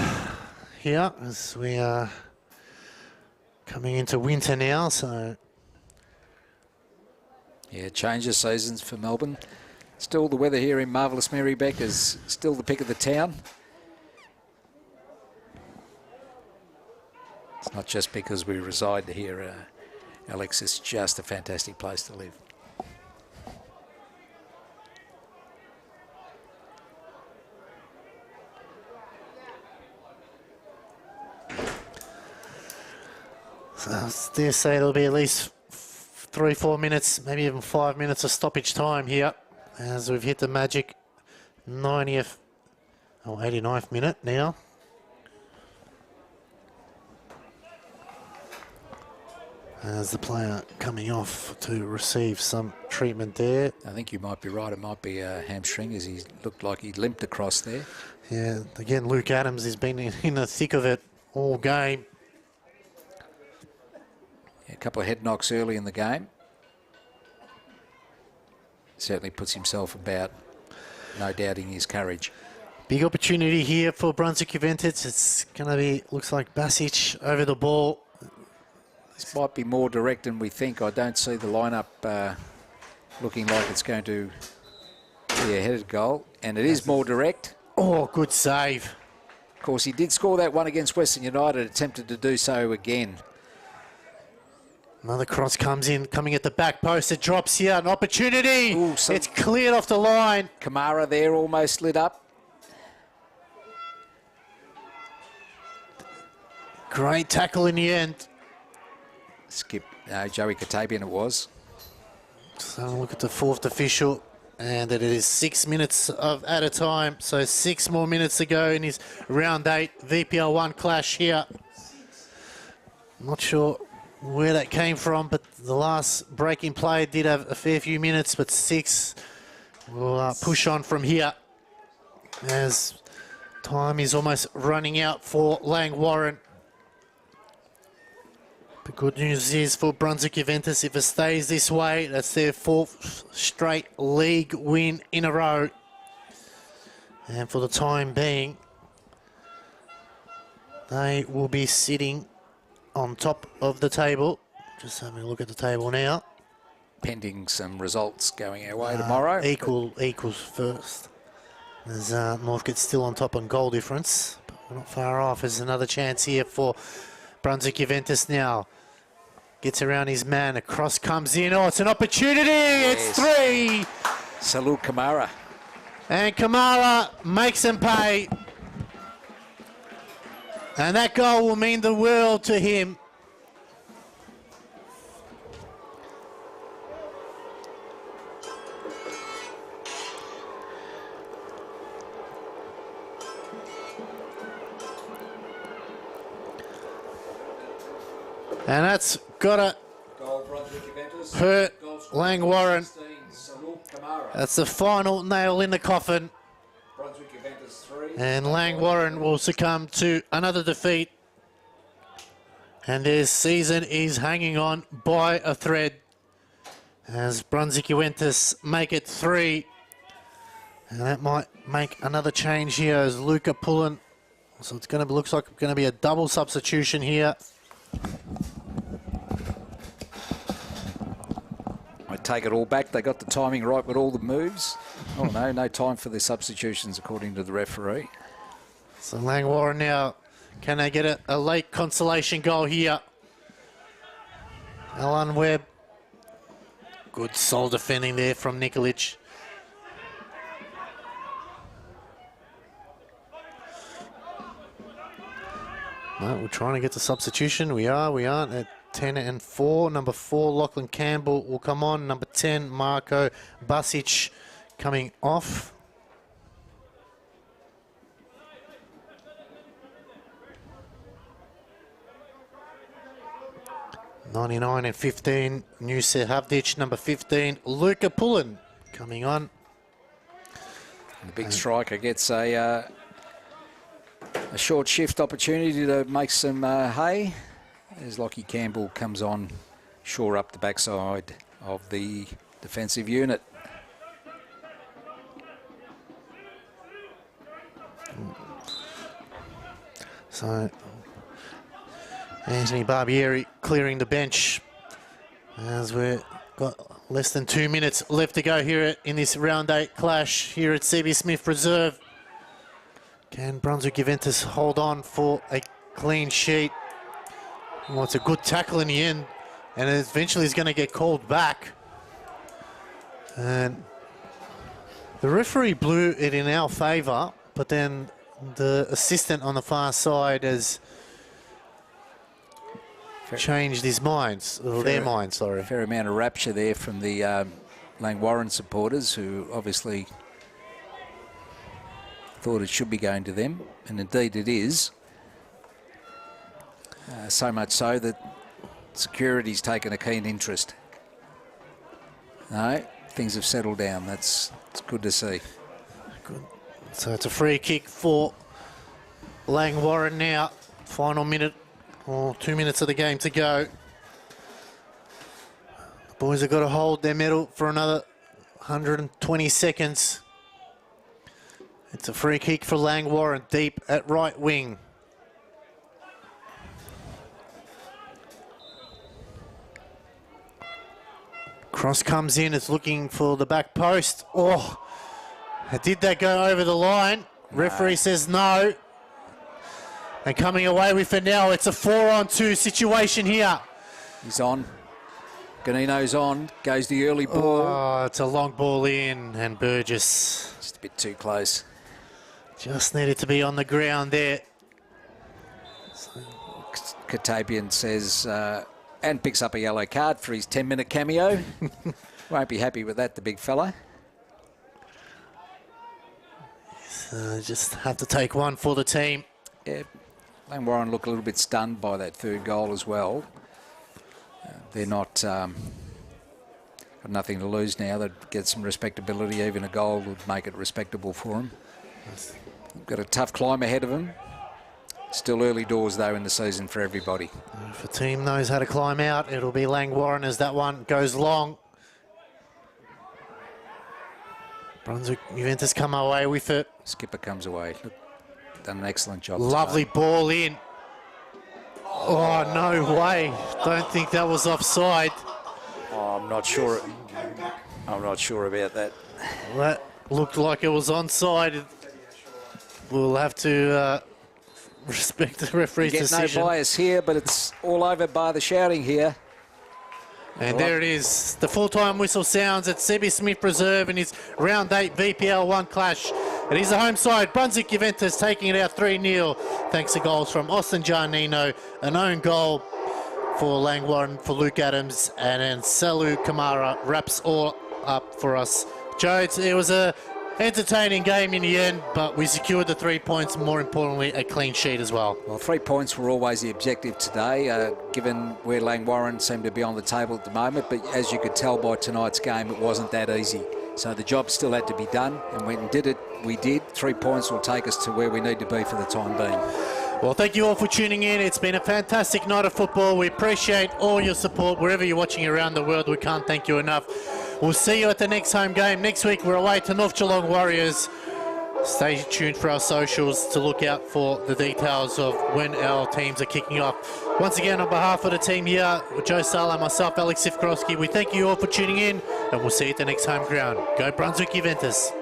here as we are coming into winter now, so. Yeah, change of seasons for Melbourne. Still the weather here in marvellous Marybeck is still the pick of the town. It's not just because we reside here, Alex, it's just a fantastic place to live. So I dare say there'll be at least 3-4 minutes, maybe even 5 minutes of stoppage time here as we've hit the magic 90th or 89th minute now. As the player coming off to receive some treatment there. I think you might be right. It might be a hamstring as he looked like he limped across there. Yeah, again, Luke Adams has been in the thick of it all game. A couple of head knocks early in the game. Certainly puts himself about, no doubting his courage. Big opportunity here for Brunswick Juventus. It's going to be, looks like Basic over the ball. This might be more direct than we think. I don't see the lineup looking like it's going to be a headed goal. And it is more direct. Oh, good save. Of course, he did score that one against Western United, attempted to do so again. Another cross comes in, coming at the back post. It drops here. An opportunity. Ooh, it's cleared off the line. Kamara there almost lit up. Great tackle in the end. Joey Katabian it was. So look at the fourth official. And it is 6 minutes at a time. So 6 more minutes to go in his round 8 VPL 1 clash here. Not sure where that came from, but the last breaking play did have a fair few minutes, but 6 will push on from here as time is almost running out for Langwarrin. The good news is for Brunswick Juventus, if it stays this way, that's their 4th straight league win in a row. And for the time being, they will be sitting on top of the table. Just having a look at the table now. Pending some results going our way tomorrow. Equals first. As Northcote's still on top on goal difference, but we're not far off. There's another chance here for Brunswick Juventus now. Gets around his man. A cross comes in. Oh, it's an opportunity. Yes. It's 3. Salute Kamara. And Kamara makes them pay. And that goal will mean the world to him. And that's got to hurt Langwarrin. That's the final nail in the coffin. And Langwarrin will succumb to another defeat. And their season is hanging on by a thread as Brunswick Juventus make it 3. And that might make another change here as Luca pulling. So it's going to looks like it's going to be a double substitution here. I take it all back. They got the timing right with all the moves. Oh no, no time for the substitutions according to the referee. So Langwarrin now, can they get a late consolation goal here? Alan Webb. Good solid defending there from Nikolic. No, we're trying to get the substitution. We aren't at 10 and 4. Number 4, Lachlan Campbell will come on. Number 10, Marko Basic coming off. (99 and 15), Nuse Havdic. Number 15, Luca Pullen coming on. The big striker gets a short shift opportunity to make some hay as Lockie Campbell comes on, shore up the backside of the defensive unit. So Anthony Barbieri clearing the bench as we've got less than 2 minutes left to go here in this round 8 clash here at CB Smith Reserve. Can Brunswick Juventus hold on for a clean sheet? Well, it's a good tackle in the end, and it eventually is going to get called back. And the referee blew it in our favour, but then the assistant on the far side has changed his minds, or their minds, sorry. Fair amount of rapture there from the Langwarrin supporters, who obviously thought it should be going to them, and indeed it is. So much so that security's taken a keen interest. No, things have settled down. It's good to see. Good. So it's a free kick for Langwarrin now. Final minute, or 2 minutes of the game to go. The boys have got to hold their medal for another 120 seconds. It's a free kick for Langwarrin, deep at right wing. Cross comes in, it's looking for the back post. Oh, did that go over the line? No. Referee says no. And coming away with it now, it's a 4-on-2 situation here. He's on. Ganino's on, goes the early ball. Oh, it's a long ball in, and Burgess. Just a bit too close. Just needed to be on the ground there. Katabian says, and picks up a yellow card for his 10-minute cameo. Won't be happy with that, the big fella. Just have to take one for the team. Yeah, Langwarrin look a little bit stunned by that third goal as well. They're not got nothing to lose now. They'd get some respectability. Even a goal would make it respectable for them. They've got a tough climb ahead of them. Still early doors though in the season for everybody. If a team knows how to climb out, it'll be Langwarrin as that one goes long. Brunswick Juventus come away with it. Skipper comes away. Look, done an excellent job. Lovely today. ball in. Oh, no way. Don't think that was offside. Oh, I'm not sure. I'm not sure about that. That looked like it was onside. We'll have to respect the referee's Get decision. no bias here, but it's all over by the shouting here. And there it is. The full-time whistle sounds at CB Smith Reserve in his round 8 VPL 1 clash. It is the home side. Brunswick Juventus taking it out 3-0 thanks to goals from Austin Giannino, an own goal for Langwarrin, for Luke Adams, and then Salu Kamara wraps all up for us. Joe, it was a entertaining game in the end, but we secured the 3 points, more importantly, a clean sheet as well. Well, 3 points were always the objective today, given where Langwarrin seemed to be on the table at the moment. But as you could tell by tonight's game, it wasn't that easy. So the job still had to be done, and when we did. 3 points will take us to where we need to be for the time being. Well, thank you all for tuning in. It's been a fantastic night of football. We appreciate all your support wherever you're watching around the world. We can't thank you enough. We'll see you at the next home game. Next week, we're away to North Geelong Warriors. Stay tuned for our socials to look out for the details of when our teams are kicking off. Once again, on behalf of the team here, Joe Sala, myself, Alex Sifkrowski, we thank you all for tuning in, and we'll see you at the next home ground. Go Brunswick Juventus.